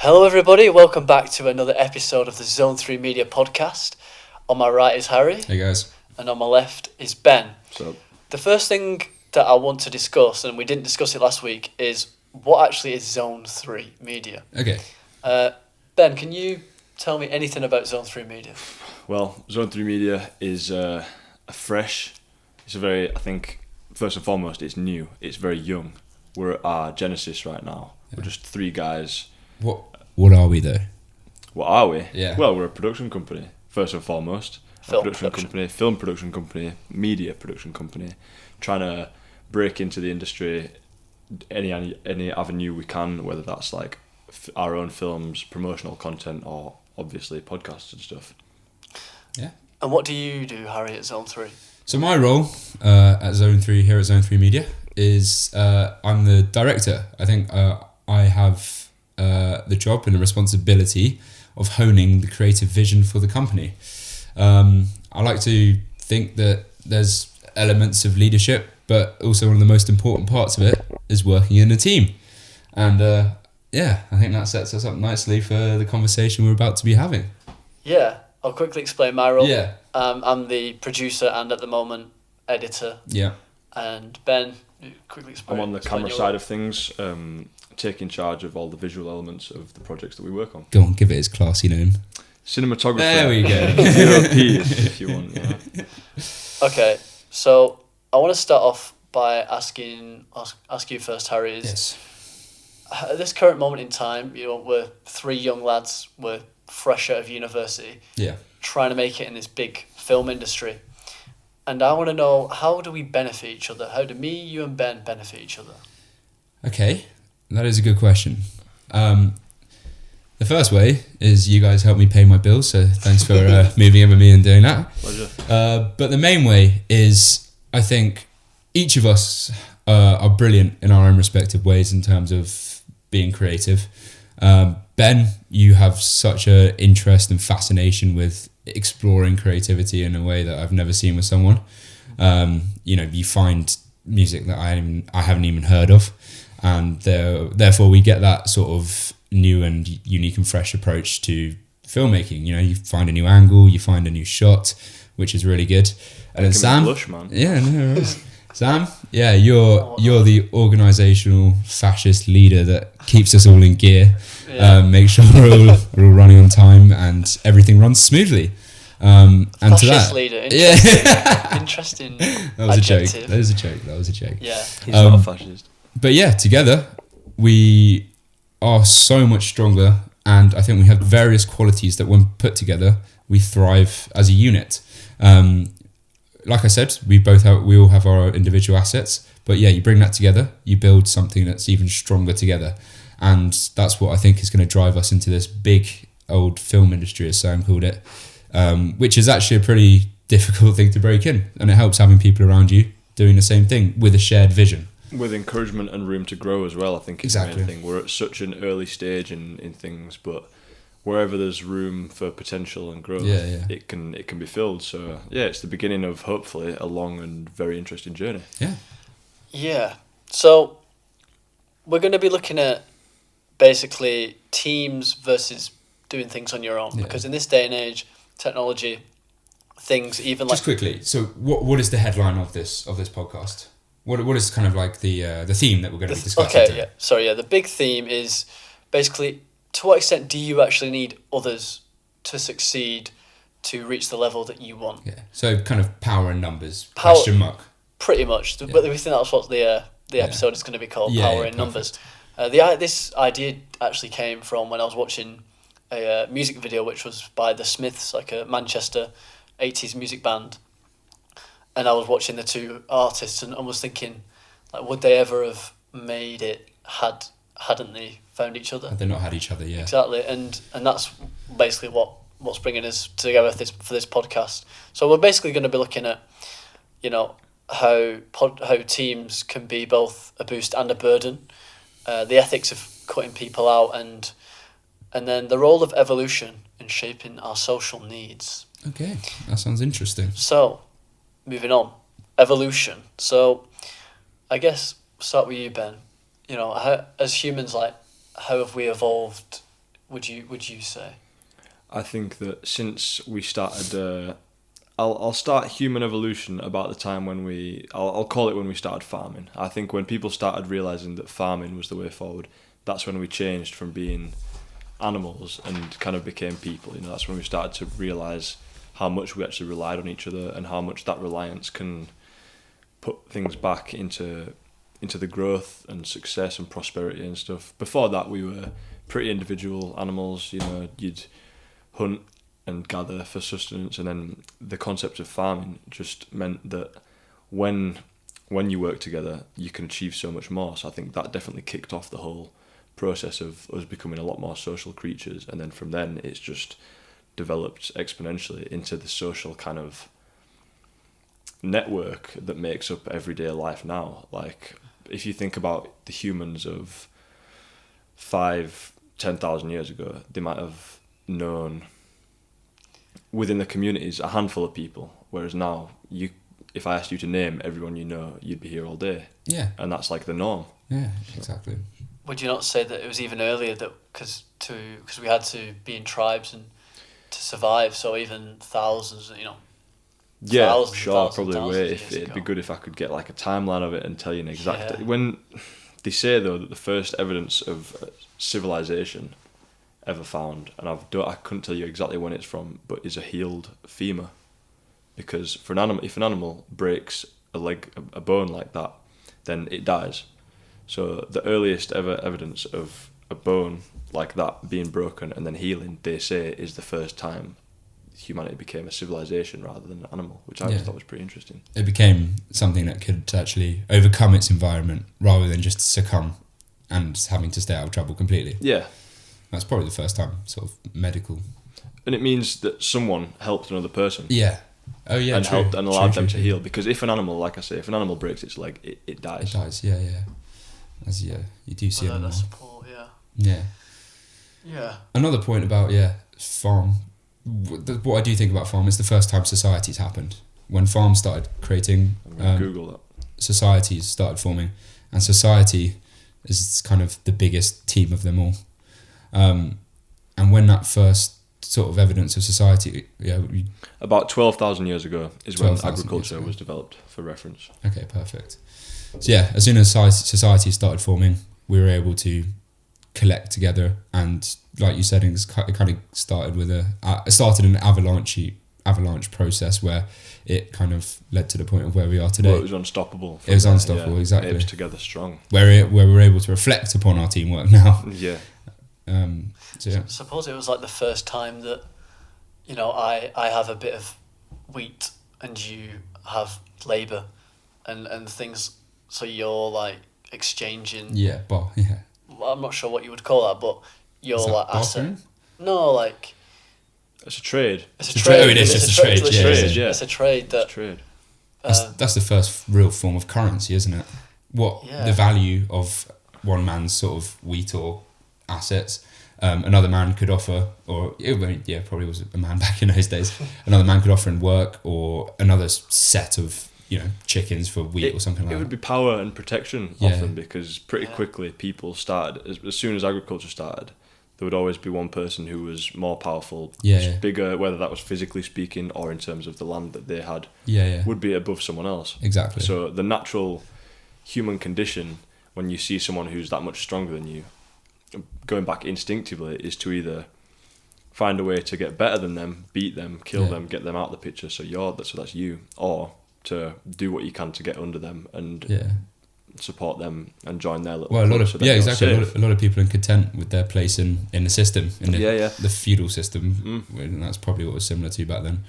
Hello everybody, welcome back to another episode of the Zone 3 Media podcast. On my right is Harry. Hey guys. And on my left is Ben. What's up? The first thing that I want to discuss, and we didn't discuss it last week, is what actually is Zone 3 Media. Okay. Ben, can you tell me anything about Zone 3 Media? Well, Zone 3 Media is a fresh, it's a very, I think, first and foremost, it's new, it's very young. We're at our genesis right now. We're just three guys. What are we though? What are we? Yeah. Well, we're a production company, first and foremost. Film production company, media production company, trying to break into the industry any avenue we can, whether that's like our own films, promotional content, or obviously podcasts and stuff. Yeah. And what do you do, Harry, at Zone 3? So my role at Zone 3 here at Zone 3 Media is I'm the director. I think I have the job and the responsibility of honing the creative vision for the company. I like to think that there's elements of leadership, but also one of the most important parts of it is working in a team. And I think that sets us up nicely for the conversation we're about to be having. Yeah, I'll quickly explain my role. Yeah. I'm the producer and at the moment editor. Yeah. And Ben, you quickly explain. I'm on the explain camera your side role. of things, taking charge of all the visual elements of the projects that we work on. Go on, give it his classy name. Cinematographer. There we go. DOPs, if you want. Yeah. Okay, so I want to start off by ask you first, Harry. Yes. At this current moment in time, we're three young lads, we're fresh out of university, Yeah. trying to make it in this big film industry. And I want to know, how do we benefit each other? How do me, you and Ben benefit each other? Okay, that is a good question. The first way is you guys help me pay my bills, so thanks for moving in with me and doing that. Pleasure. But the main way is, I think each of us are brilliant in our own respective ways in terms of being creative. Ben, you have such an interest and fascination with exploring creativity in a way that I've never seen with someone. You find music that I haven't even heard of, and therefore we get that sort of new and unique and fresh approach to filmmaking. You find a new angle, you find a new shot, which is really good. And then Sam, blush, man. yeah, no worries. Sam, yeah, you're the organisational fascist leader that keeps us all in gear. Yeah. Make sure we're all running on time and everything runs smoothly. And Fascist to that, leader. yeah, Interesting that was adjective. a joke. That was a joke. Yeah. He's not a fascist. But yeah, together we are so much stronger, and I think we have various qualities that when put together, we thrive as a unit. Like I said, we all have our individual assets, but yeah, you bring that together, you build something that's even stronger together, and that's what I think is going to drive us into this big old film industry, as Sam called it, which is actually a pretty difficult thing to break in, and it helps having people around you doing the same thing with a shared vision. With encouragement and room to grow as well, I think is Exactly. the main thing. We're at such an early stage in things, but wherever there's room for potential and growth, it can be filled. So yeah, it's the beginning of hopefully a long and very interesting journey. Yeah. Yeah. So we're going to be looking at basically teams versus doing things on your own. Yeah. Because in this day and age, technology, things even Just quickly, so what is the headline of this podcast? What is kind of like the theme that we're going to be discussing Okay, today? yeah. Sorry, yeah. The big theme is basically, to what extent do you actually need others to succeed to reach the level that you want? Yeah. So kind of power and numbers, Power- question mark. Pretty much. Yeah. But we think that's what the episode is going to be called, Yeah, Power yeah, in Numbers. This idea actually came from when I was watching a music video which was by The Smiths, like a Manchester 80s music band. And I was watching the two artists and was thinking, like, would they ever have made it hadn't they found each other? Had they not had each other, yeah. Exactly, and that's basically what's bringing us together for this podcast. So we're basically going to be looking at, how teams can be both a boost and a burden, the ethics of cutting people out, and then the role of evolution in shaping our social needs. Okay, that sounds interesting. So, moving on, evolution. So, I guess start with you, Ben. How, as humans, how have we evolved Would you say? I think that since we started, I'll start human evolution about the time when I'll call it when we started farming. I think when people started realizing that farming was the way forward, that's when we changed from being animals and kind of became people. You know, that's when we started to realize how much we actually relied on each other and how much that reliance can put things back into the growth and success and prosperity and stuff. Before that, we were pretty individual animals. You know, you'd hunt and gather for sustenance, and then the concept of farming just meant that when you work together, you can achieve so much more. So I think that definitely kicked off the whole process of us becoming a lot more social creatures, and then from then it's just developed exponentially into the social kind of network that makes up everyday life now. Like, if you think about the humans of 5,000-10,000 years ago, they might have known within the communities a handful of people, whereas now if I asked you to name everyone you know, you'd be here all day. Yeah. And that's like the norm. Yeah, exactly. Would you not say that it was even earlier that because we had to be in tribes and to survive, so even thousands, Yeah, thousands, sure, thousands, probably thousands way. of If years it'd be ago. good if I could get like a timeline of it and tell you an exact. Yeah. When they say though that the first evidence of civilization ever found, and I couldn't tell you exactly when it's from, but is a healed femur, because for an animal, if an animal breaks a leg, a bone like that, then it dies. So the earliest ever evidence of a bone like that being broken and then healing, they say, is the first time humanity became a civilization rather than an animal, which I always thought was pretty interesting. It became something that could actually overcome its environment rather than just succumb and having to stay out of trouble completely. Yeah. That's probably the first time, sort of medical. And it means that someone helped another person. Yeah. Oh yeah. And true. helped and allowed them to True. heal. Because if an animal, like I say, if an animal breaks its leg, it dies. It dies. Yeah. You do see it Without more. that support, yeah. Yeah. Yeah. Another point about farm. What I do think about farm is the first time societies happened. When farms started creating, I'm going to Google that. societies started forming, and society is kind of the biggest team of them all. And when that first sort of evidence of society, About 12,000 years ago is when 12,000 years agriculture ago. was developed, for reference. okay, perfect. So yeah, as soon as society started forming, we were able to collect together, and like you said, it kind of started with an avalanche process where it kind of led to the point of where we are today. Well, it was unstoppable. It was from there, unstoppable, exactly. It was together strong. where we're able to reflect upon our teamwork now. Yeah. So yeah. Suppose it was like the first time that, I have a bit of wheat and you have labour and things, so you're like exchanging. Yeah, yeah. Well, I'm not sure what you would call that, but you're Is that like bartering? asset. No, like It's a trade. it's It's a trade. Oh, it is It's just a trade, it's yeah, yeah, yeah. It's a trade It's that. a trade. That's the first real form of currency, isn't it? Yeah. The value of one man's sort of wheat or assets, another man could offer, probably was a man back in those days. Another man could offer in work, or another set of chickens for wheat or something like It that. would be power and protection Yeah. often, because pretty quickly people started, as soon as agriculture started, there would always be one person who was more powerful, Yeah. bigger, whether that was physically speaking or in terms of the land that they had, Yeah. would be above someone else. Exactly. So the natural human condition, when you see someone who's that much stronger than you, going back instinctively, is to either find a way to get better than them, beat them, kill Yeah. them, get them out of the picture, so that's you, or to do what you can to get under them and Yeah. support them and join their little Well, a lot club of so that you're exactly. safe. A lot of people are content with their place in the system, in the feudal system, and that's probably what was similar to back then.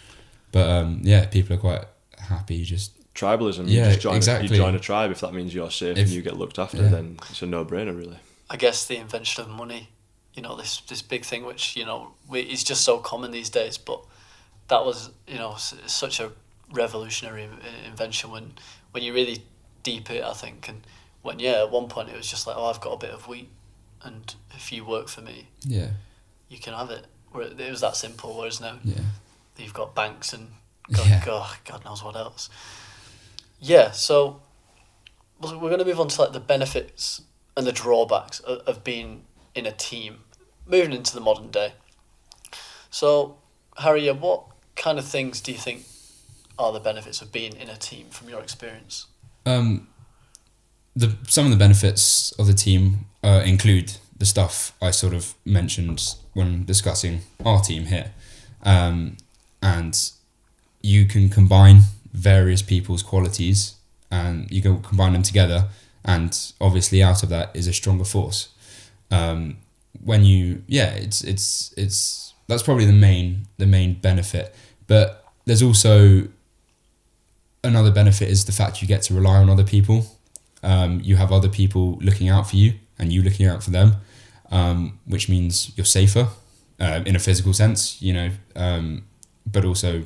But people are quite happy just. Tribalism, Yeah, you exactly. join a tribe if that means you're safe and you get looked after, then it's a no-brainer, really. I guess the invention of money, this big thing which is just so common these days, but that was such a revolutionary invention when you really deep it, I think. And when at one point it was just like, oh, I've got a bit of wheat, and if you work for me, Yeah. you can have it. Where it was that simple. Whereas now Yeah. you've got banks and Yeah. God knows what else. Yeah, so we're going to move on to like the benefits and the drawbacks of being in a team. moving into the modern day. So, Harry, what kind of things do you think are the benefits of being in a team from your experience? Some of the benefits of the team include the stuff I sort of mentioned when discussing our team here, and you can combine various people's qualities and you can combine them together, and obviously out of that is a stronger force. It's that's probably the main benefit, but there's also another benefit is the fact you get to rely on other people. You have other people looking out for you and you looking out for them, which means you're safer in a physical sense, but also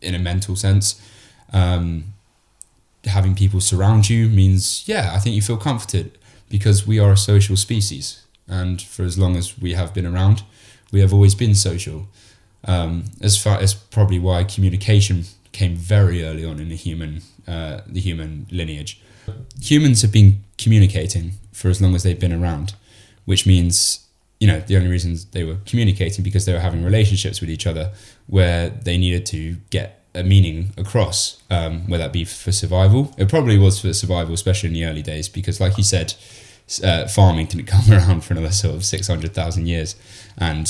in a mental sense. Having people surround you means, I think you feel comforted, because we are a social species, and for as long as we have been around, we have always been social. As far as probably why communication came very early on in the human lineage. Humans have been communicating for as long as they've been around, which means, the only reasons they were communicating because they were having relationships with each other where they needed to get a meaning across, whether that be for survival. It probably was for survival, especially in the early days, because like you said, farming didn't come around for another sort of 600,000 years, and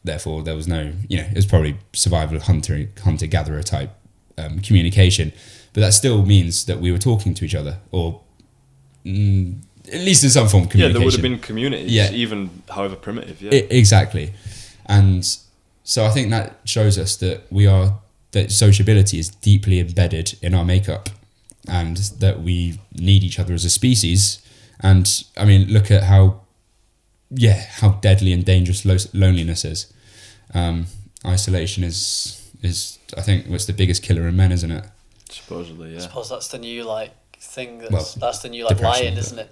therefore there was no, it was probably survival, hunter-gatherer type communication, but that still means that we were talking to each other, or at least in some form of communication. Yeah, there would have been communities, even however primitive. Exactly. And so I think that shows us that that sociability is deeply embedded in our makeup, and that we need each other as a species. And I mean, look at how deadly and dangerous loneliness is. Isolation is I think what's the biggest killer in men, isn't it? Supposedly, yeah. I suppose that's the new thing. Well, that's the new lion, isn't it?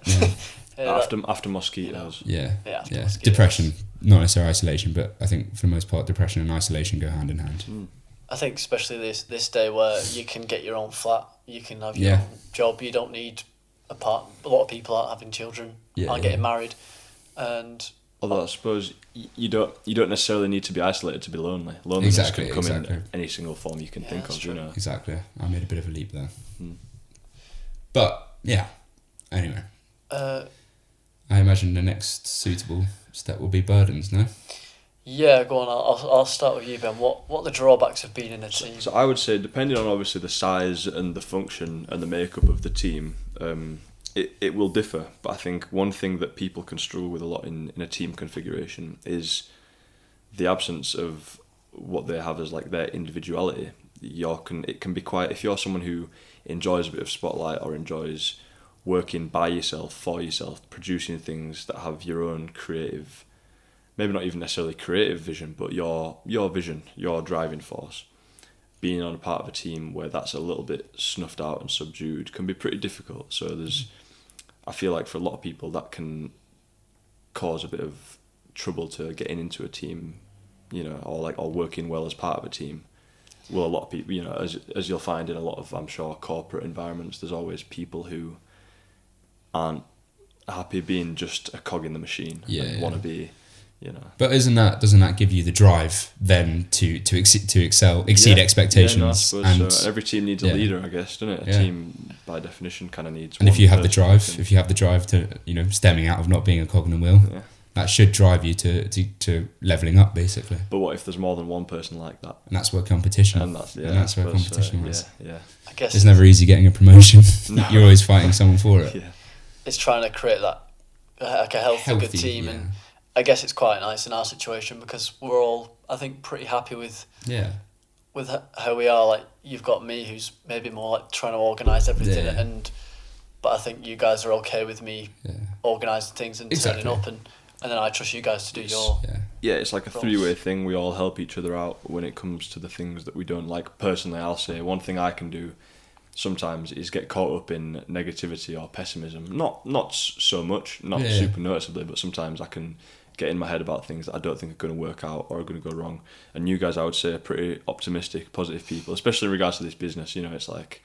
Yeah. After mosquitoes. Yeah. Mosquitoes. Depression, not necessarily isolation, but I think for the most part, depression and isolation go hand in hand. I think especially this day where you can get your own flat, you can have your own job. You don't need a part. A lot of people aren't having children, aren't getting married, and although I suppose you don't necessarily need to be isolated to be lonely. Loneliness can come in any single form you can think of. True. Exactly. I made a bit of a leap there. But anyway, I imagine the next suitable step will be burdens. No. Yeah, go on. I'll start with you, Ben. What the drawbacks have been in a team? So I would say, depending on obviously the size and the function and the makeup of the team, it will differ. But I think one thing that people can struggle with a lot in a team configuration is the absence of what they have as like their individuality. It can be quite, if you're someone who enjoys a bit of spotlight or enjoys working by yourself, for yourself, producing things that have your own creative, maybe not even necessarily creative vision, but your vision, your driving force, being on a part of a team where that's a little bit snuffed out and subdued can be pretty difficult. So I feel like for a lot of people that can cause a bit of trouble to getting into a team, or working well as part of a team. Well, a lot of people, as you'll find in a lot of, I'm sure, corporate environments, there's always people who aren't happy being just a cog in the machine and want to be. But doesn't that give you the drive then to excel, exceed expectations? So. Every team needs a leader, I guess, doesn't it? A team, by definition, kind of needs. And if you have the drive, to stemming out of not being a cog in the wheel, that should drive you to leveling up, basically. But what if there's more than one person like that? And that's where competition. And that's where competition is. Yeah. I guess it's never easy getting a promotion. No. You're always fighting someone for it. Yeah. It's trying to create that like a healthy good team and. I guess it's quite nice in our situation because we're all, I think, pretty happy with how we are. Like you've got me, who's maybe more like trying to organise everything, but I think you guys are okay with me organising things and turning up, and then I trust you guys to do your. Yeah, it's like a three-way thing. We all help each other out when it comes to the things that we don't like. Personally, I'll say one thing I can do sometimes is get caught up in negativity or pessimism. Not so much, super noticeably, but sometimes I can get in my head about things that I don't think are going to work out or are going to go wrong. And you guys, I would say, are pretty optimistic, positive people, especially in regards to this business. It's like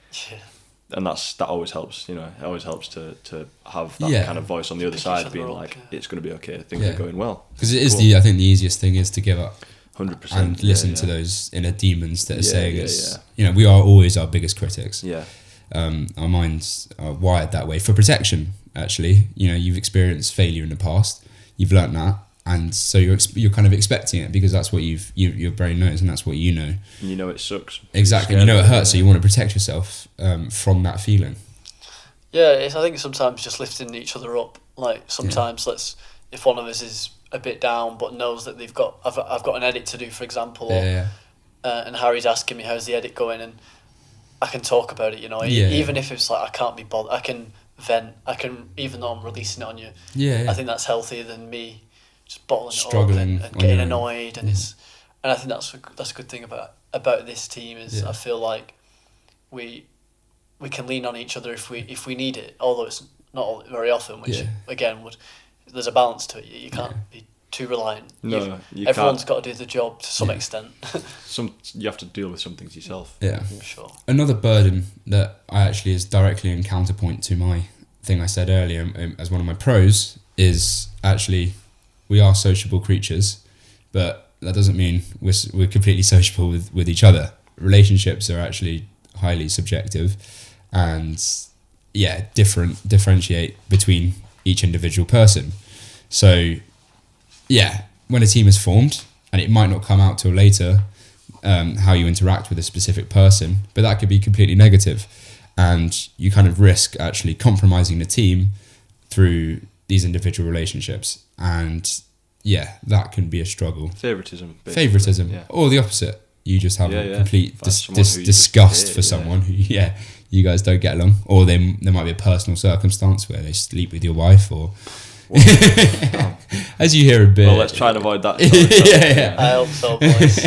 and that always helps. It always helps to have that Yeah. kind of voice on the other Pick each side, other being up, like, yeah. it's going to be okay. Things Yeah. are going well. Because it is Cool. I think the easiest thing is to give up 100%. and listen yeah, to those inner demons that are Yeah, saying yeah, it's, we are always our biggest critics. Yeah. Our minds are wired that way for protection, actually. You've experienced failure in the past, you've learnt that, and so you're kind of expecting it because that's what your brain knows, and that's what you know. And it sucks. Exactly. You're And it scared hurts, so you want to protect yourself from that feeling. Yeah, I think sometimes just lifting each other up. Like sometimes if one of us is a bit down but knows that I've got an edit to do, for example, or, and Harry's asking me how's the edit going, and I can talk about it. Even if it's like I can't be bothered, I can vent. I can, even though I'm releasing it on you. I think that's healthier than me just bottling Struggling it up and getting annoyed, and and I think that's a good thing about this team is I feel like we can lean on each other if we need it, although it's not very often, which again there's a balance to it. You can't be too reliant. No, everyone's got to do the job to some extent. You have to deal with some things yourself. Yeah. For sure. Another burden that I actually is directly in counterpoint to my thing I said earlier as one of my pros is actually we are sociable creatures, but that doesn't mean we're completely sociable with each other. Relationships are actually highly subjective and differentiate between each individual person. So when a team is formed, and it might not come out till later how you interact with a specific person, but that could be completely negative, and you kind of risk actually compromising the team through these individual relationships, and that can be a struggle. Favoritism, or the opposite. You just have complete someone who you disgust just for someone who you guys don't get along, or there might be a personal circumstance where they sleep with your wife, or as you hear a bit. Well, let's try and avoid that. I hope so, boys.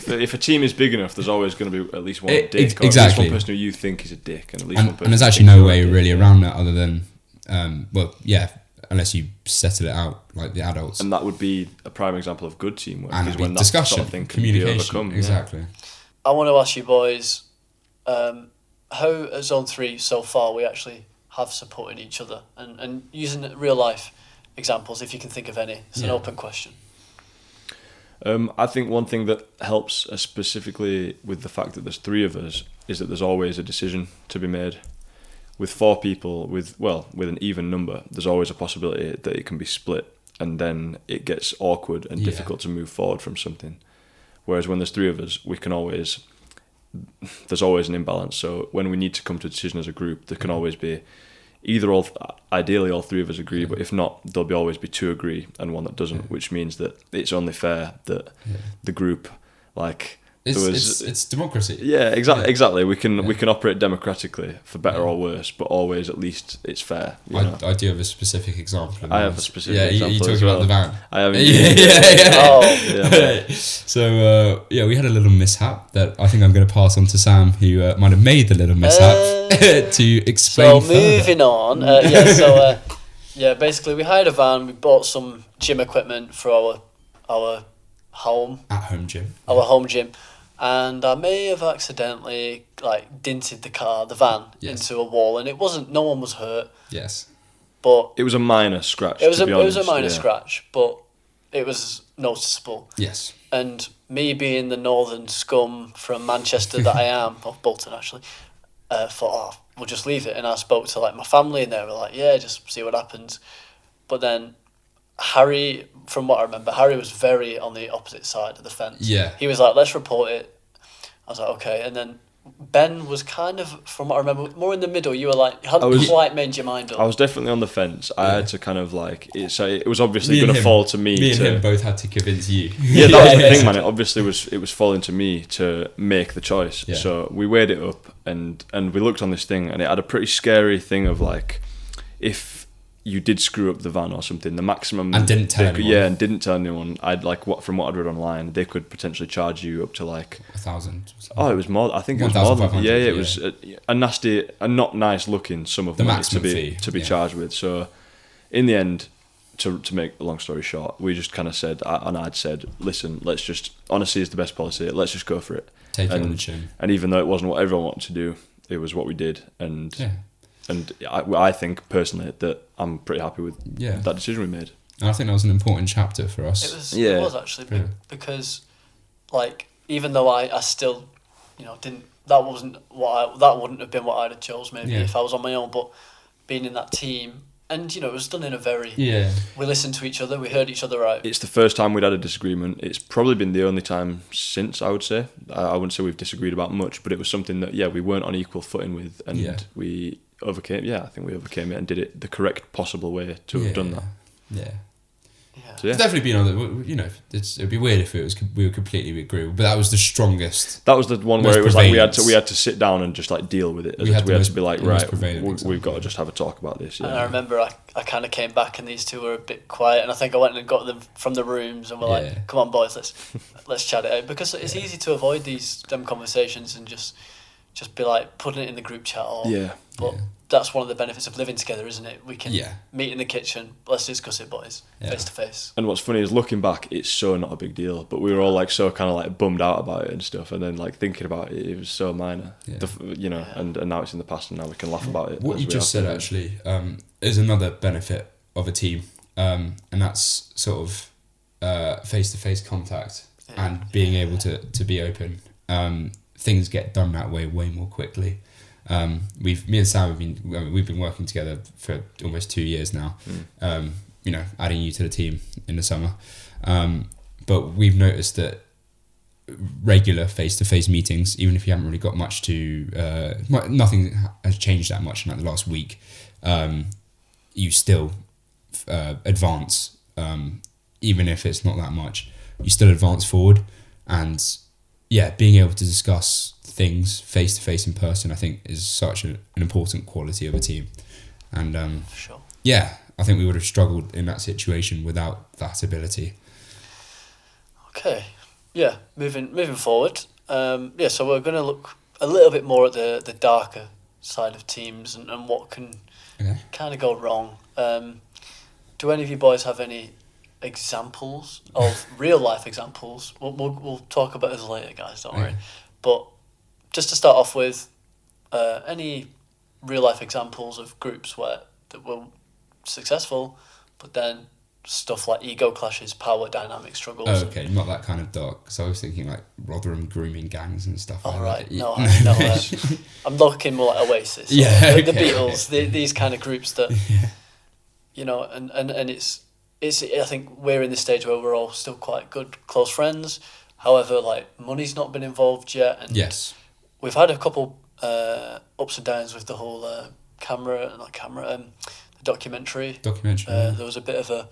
If a team is big enough, there's always going to be at least one dick, or exactly. at least one person who you think is a dick, and at least one person. And there's actually no way really around that other than, unless you settle it out like the adults. And that would be a prime example of good teamwork, And is when that discussion, sort of thing can be communication, overcome. exactly. I want to ask you boys, how at Zone 3 so far we actually have supported each other, and using real life examples, if you can think of any. It's an open question. I think one thing that helps us specifically with the fact that there's 3 of us is that there's always a decision to be made. With 4 people, with an even number, there's always a possibility that it can be split, and then it gets awkward and difficult to move forward from something. Whereas when there's 3 of us, there's always an imbalance. So when we need to come to a decision as a group, there can always be ideally all 3 of us agree, but if not, there'll always be 2 agree and 1 that doesn't, which means that it's only fair that the group, it's democracy. Yeah, exactly. We can operate democratically for better or worse, but always at least it's fair. I do have a specific example. I have a specific example. You talking about the van? I have. So we had a little mishap that I think I'm going to pass on to Sam, who might have made the little mishap to explain. So moving on, basically we hired a van. We bought some gym equipment for our home gym. Our home gym. And I may have accidentally dented the van into a wall, and no one was hurt. Yes. But it was a minor scratch. It was a minor scratch, but it was noticeable. Yes. And me being the northern scum from Manchester that I am, of Bolton actually, thought, we'll just leave it. And I spoke to my family, and they were like, yeah, just see what happens. But then Harry, from what I remember, Harry was very on the opposite side of the fence. Yeah. He was like, let's report it. I was like, okay. And then Ben was kind of, from what I remember, more in the middle. You were like, you hadn't quite made your mind up. I was definitely on the fence. I had to kind of it was obviously going to fall to me. Me and him both had to convince you. Yeah, that was the thing, man. It obviously was falling to me to make the choice. Yeah. So we weighed it up and we looked on this thing, and it had a pretty scary thing of if you did screw up the van or something, the maximum, and didn't tell anyone. Yeah, and didn't tell anyone. From what I'd read online, they could potentially charge you up to 1,000. Oh, it was more. I think it was more than. Yeah, it was a nasty, a not nice looking sum of money to be charged with. So, in the end, to make a long story short, we just kind of said, and I'd said, listen, let's just, honesty is the best policy. Let's just go for it. Take it on the chin. And even though it wasn't what everyone wanted to do, it was what we did, and Yeah. I think personally that I'm pretty happy with Yeah. that decision we made. And I think that was an important chapter for us. It was actually Yeah. because, like, even though I still, didn't, that wouldn't have been what I'd have chose maybe Yeah. if I was on my own. But being in that team, and it was done in a very, Yeah. we listened to each other, we heard each other out. It's the first time we'd had a disagreement. It's probably been the only time since, I would say. I wouldn't say we've disagreed about much, but it was something that, we weren't on equal footing with, and we overcame. Yeah, I think we overcame it and did it the correct possible way to have done that. Yeah. Yeah. So, yeah. It's definitely been on the, it'd be weird if we were completely agreeable, but that was the strongest. That was the one Most where it was like we had prevalent. to sit down and just like deal with it. We had the most- to be like, the most right, prevalent we've got example. to just have a talk about this. And Yeah. I remember I kind of came back and these two were a bit quiet, and I think I went and got them from the rooms and we're Yeah. like, "Come on, boys, let's chat it out," because it's easy to avoid them conversations and just be like putting it in the group chat. But Yeah. that's one of the benefits of living together, isn't it? We can Yeah. meet in the kitchen. Let's discuss it, boys, Yeah. face to face. And what's funny is looking back, it's so not a big deal, but we were all like so kind of like bummed out about it and stuff, and then like thinking about it, it was so minor, Yeah. and now it's in the past, and now we can laugh about it. What as you we just have said to. actually is another benefit of a team, and that's sort of face-to-face contact and being able to be open. Things get done that way more quickly. Me and Sam we've been working together for almost 2 years now. Adding you to the team in the summer, but we've noticed that regular face-to-face meetings, even if you haven't really got much to, nothing has changed that much in like the last week. You still advance, even if it's not that much. You still advance forward, and being able to discuss things face to face in person, I think, is such an important quality of a team. And For sure. I think we would have struggled in that situation without that ability. Okay. Yeah. Moving forward. So we're going to look a little bit more at the darker side of teams and what can kind of go wrong. Do any of you boys have any examples of real life examples? We'll talk about this later, guys. Don't worry. But just to start off with, any real life examples of groups that were successful, but then stuff like ego clashes, power dynamic struggles. Oh, okay, not that kind of dark. Because I was thinking like Rotherham grooming gangs and stuff like Right. that. No, I'm looking more like Oasis. Yeah, The okay. Beatles. These kind of groups that, and it's. I think we're in this stage where we're all still quite good, close friends. However, like money's not been involved yet, and Yes. we've had a couple ups and downs with the whole the documentary. Documentary. There was a bit of a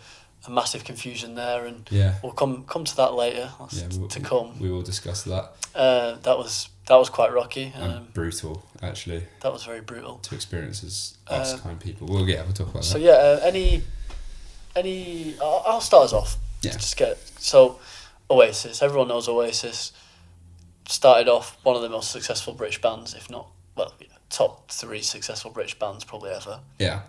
massive confusion there, and Yeah. we'll come to that later. To come. We will discuss that. That was quite rocky. And brutal, actually, That was very brutal. to experience as us kind of people. We'll talk about So that. I'll start us off. Yeah. So Oasis. Everyone knows Oasis. Started off one of the most successful British bands, if not top 3 successful British bands probably ever. Yeah.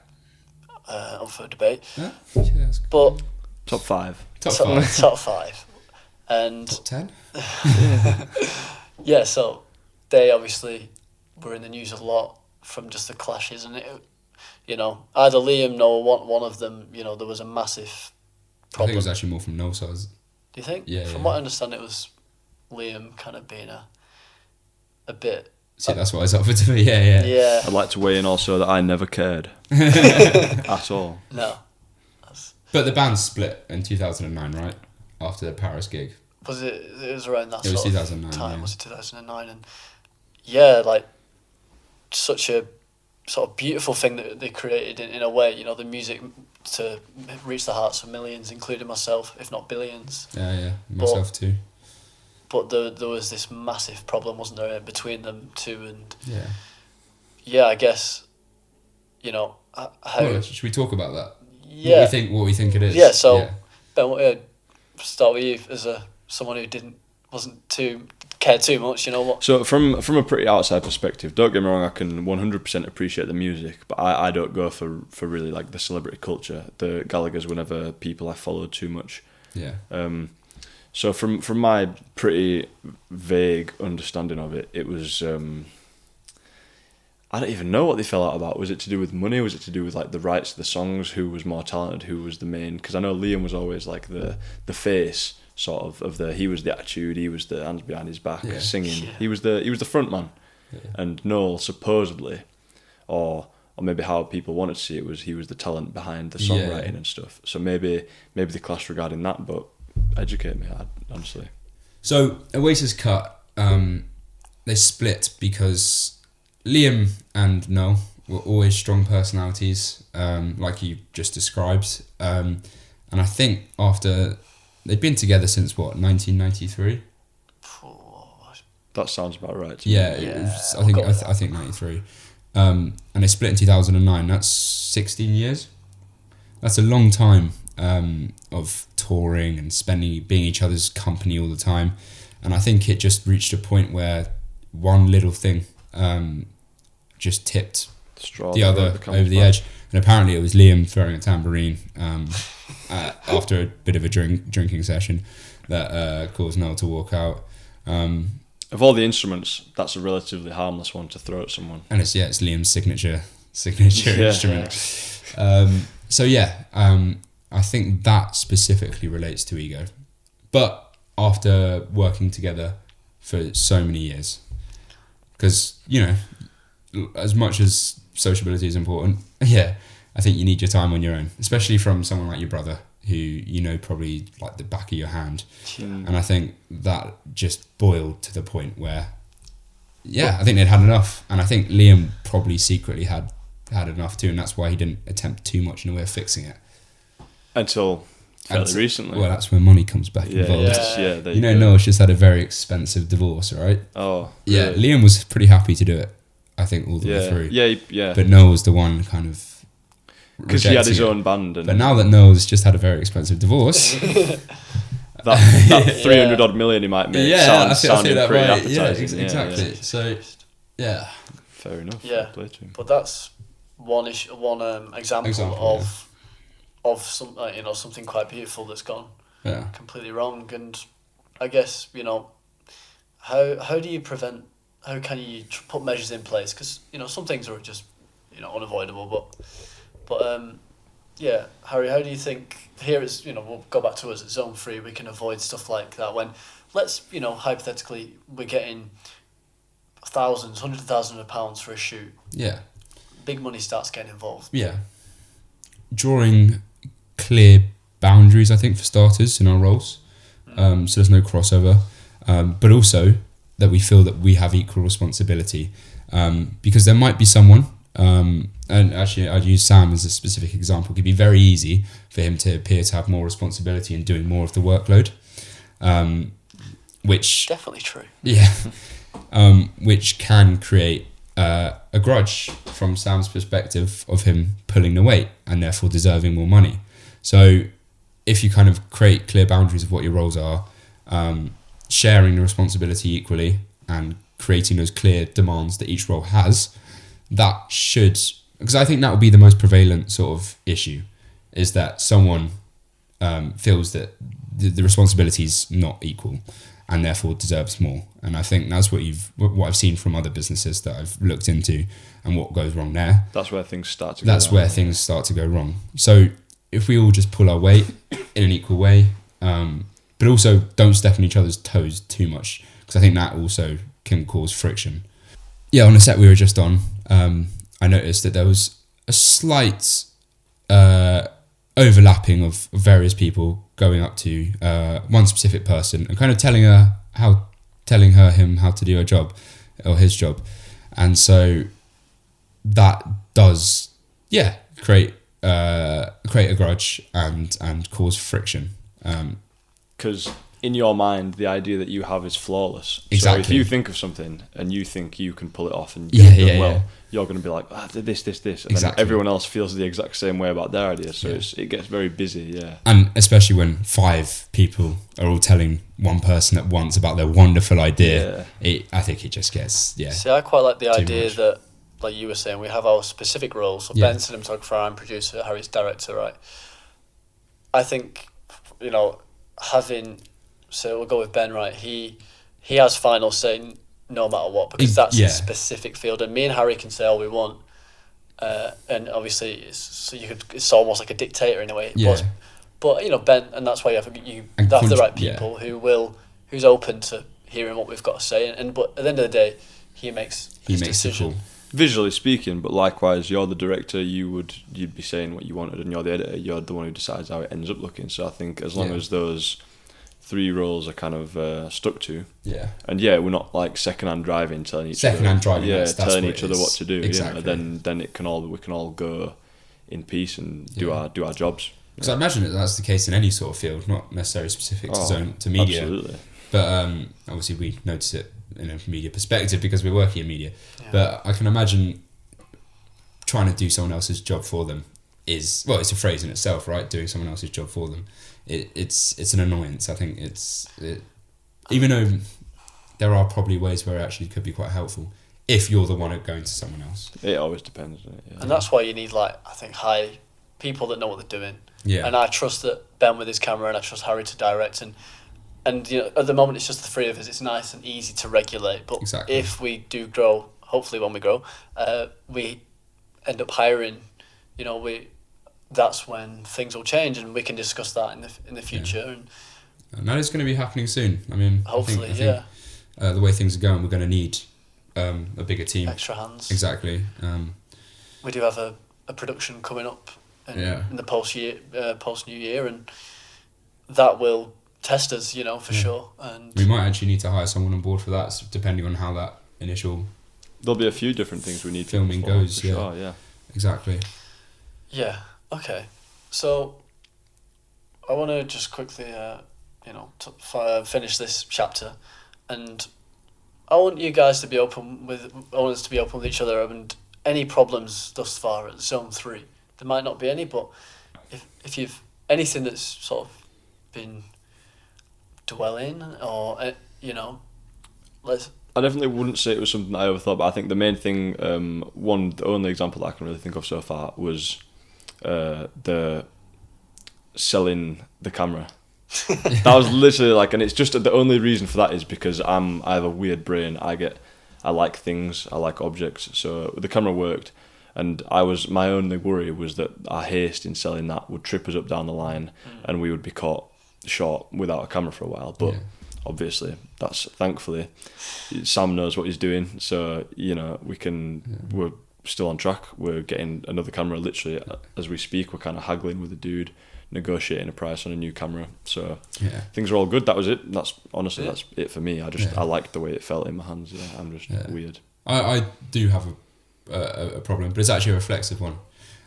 Up for debate, Yeah, that's good. but Top 5. Top 5. top 5, and Top 10? yeah. So they obviously were in the news a lot from just the clashes, and either Liam or one of them. There was a massive I think problem. it was actually more from Noel's side. Do you think? Yeah, From yeah. what I understand, it was Liam kind of being a bit. See, that's what I was up for to me. Yeah. Yeah. I'd like to weigh in also that I never cared at all. No. But the band split in 2009, right? After the Paris gig. Was it? It was around that It was sort 2009, of time. yeah. Was it 2009? And yeah, like such a sort of beautiful thing that they created in a way. The music to reach the hearts of millions, including myself, if not billions. Yeah. Myself too. But there was this massive problem, wasn't there, between them two? And Yeah. I guess, how. Well, should we talk about that? Yeah. What we think it is? Yeah. So Ben, start with you as someone who wasn't too cared too much. What? So from a pretty outside perspective, don't get me wrong, I can 100% appreciate the music, but I don't go for really like the celebrity culture. The Gallaghers were never people I followed too much. Yeah. So from my pretty vague understanding of it, it was I don't even know what they fell out about. Was it to do with money? Was it to do with like the rights to the songs? Who was more talented? Who was the main? Because I know Liam was always like the face sort of the. He was the attitude. He was the hands behind his back singing. Yeah. He was the front man. Yeah. And Noel supposedly, or maybe how people wanted to see it was he was the talent behind the songwriting and stuff. So maybe they clashed regarding that. But educate me, honestly. So Oasis cut. They split because Liam and Noel were always strong personalities, like you just described. And I think after they'd been together since 1993. That sounds about right to Yeah, me. it was, I think 93. And they split in 2009. That's 16 years. That's a long time of touring and being each other's company all the time. And I think it just reached a point where one little thing just tipped the other over the edge. And apparently it was Liam throwing a tambourine after a bit of a drinking session that caused Noel to walk out. Of all the instruments, that's a relatively harmless one to throw at someone. And it's Liam's signature instrument. I think that specifically relates to ego. But after working together for so many years, because, as much as sociability is important, I think you need your time on your own, especially from someone like your brother, who probably like the back of your hand. And I think that just boiled to the point where, I think they'd had enough. And I think Liam probably secretly had enough too, and that's why he didn't attempt too much in the way of fixing it. Until fairly recently. Well, that's when money comes back involved. Noel's just had a very expensive divorce, right? Oh, yeah. really? Liam was pretty happy to do it, I think, all the way through. Yeah. But Noel was the one kind of because he had his own band. But now that Noel's just had a very expensive divorce, that 300 odd million he might make sounding that pretty right. appetizing. Yeah, exactly. So, fair enough. Yeah, play to him. But that's one example of some something quite beautiful that's gone completely wrong. And I guess how do you prevent? How can you put measures in place? Because some things are just unavoidable. But Harry, how do you think here is we'll go back to us at Zone 3, we can avoid stuff like that when let's hypothetically we're getting thousands, hundreds of thousands of pounds for a shoot. Yeah. Big money starts getting involved. Yeah. Drawing clear boundaries, I think, for starters in our roles. So there's no crossover. But also that we feel that we have equal responsibility. Because there might be someone, and actually I'd use Sam as a specific example, it could be very easy for him to appear to have more responsibility and doing more of the workload. Which definitely true. Yeah. Which can create a grudge from Sam's perspective of him pulling the weight and therefore deserving more money. So if you kind of create clear boundaries of what your roles are, sharing the responsibility equally and creating those clear demands that each role has, that should, because I think that would be the most prevalent sort of issue, is that someone feels that the responsibility is not equal and therefore deserves more. And I think that's what I've seen from other businesses that I've looked into and what goes wrong there. That's where things start to go wrong. So if we all just pull our weight in an equal way, but also don't step on each other's toes too much, because I think that also can cause friction. Yeah, on the set we were just on, I noticed that there was a slight overlapping of various people going up to one specific person and kind of telling him how to do her job or his job, and so that does create a grudge and cause friction. Because in your mind, the idea that you have is flawless. Exactly. So if you think of something and you think you can pull it off and you're going to be like, this. And exactly. Then everyone else feels the exact same way about their idea. So it gets very busy, And especially when 5 people are all telling one person at once about their wonderful idea, I think it just gets, See, I quite like the idea much. that, like you were saying, we have our specific roles. So Ben's cinematographer, I'm producer, Harry's director, right? I think, so we'll go with Ben, right? He has final say no matter what, because that's Yeah. a specific field, and me and Harry can say all we want, and obviously it's almost like a dictator in a way. Yeah. But you know, Ben, and that's why you And have the right yeah. people who's open to hearing what we've got to say, but at the end of the day, he makes his the decision. call. Visually speaking, but likewise, you're the director. You'd be saying what you wanted, and you're the editor. You're the one who decides how it ends up looking. So I think as long Yeah. as those three roles are kind of stuck to, Yeah. and we're not like second-hand driving, telling each Second-hand other, driving, yeah, that's telling what each it other is. what to do. Exactly. Then we can all go in peace and do Yeah. our jobs. Because I imagine that that's the case in any sort of field, not necessarily specific to media. Absolutely. But obviously we notice it in a media perspective because we're working in media. Yeah. But I can imagine trying to do someone else's job for them it's a phrase in itself, right? Doing someone else's job for them. It's an annoyance. I think even though there are probably ways where it actually could be quite helpful if you're the one going to someone else. It always depends, doesn't it? Yeah. And that's why you need, like, I think, high people that know what they're doing. Yeah. And I trust that Ben with his camera, and I trust Harry to direct, and you know, at the moment it's just the three of us. It's nice and easy to regulate. But Exactly. if we do grow, hopefully when we grow, we end up hiring. You know, that's when things will change, and we can discuss that in the future. And that is going to be happening soon. I mean, Hopefully, I think, the way things are going, we're going to need a bigger team. extra hands. Exactly. We do have a production coming up in the post New Year, and that will test us, you know, for sure. And we might actually need to hire someone on board for that, depending on how that initial There'll be a few different things we need filming to goes. for sure, yeah. Exactly. yeah, okay. So I want to just quickly, finish this chapter, and I want you guys to be open with, I want us to be open with each other, and any problems thus far at Zone 3. There might not be any, but if you've anything that's sort of been dwelling, or let's. I definitely wouldn't say it was something that I overthought, but I think the main thing, the only example that I can really think of so far was the selling the camera. That was literally like, and it's just the only reason for that is because I have a weird brain. I like things, I like objects. So the camera worked, and my only worry was that our haste in selling that would trip us up down the line, and we would be caught short without a camera for a while. But obviously, thankfully Sam knows what he's doing. So we're still on track. We're getting another camera literally as we speak. We're kind of haggling with the dude, negotiating a price on a new camera. So things are all good. That was it. That's it for me. I liked the way it felt in my hands. Yeah, I'm just weird. I do have a problem, but it's actually a reflexive one,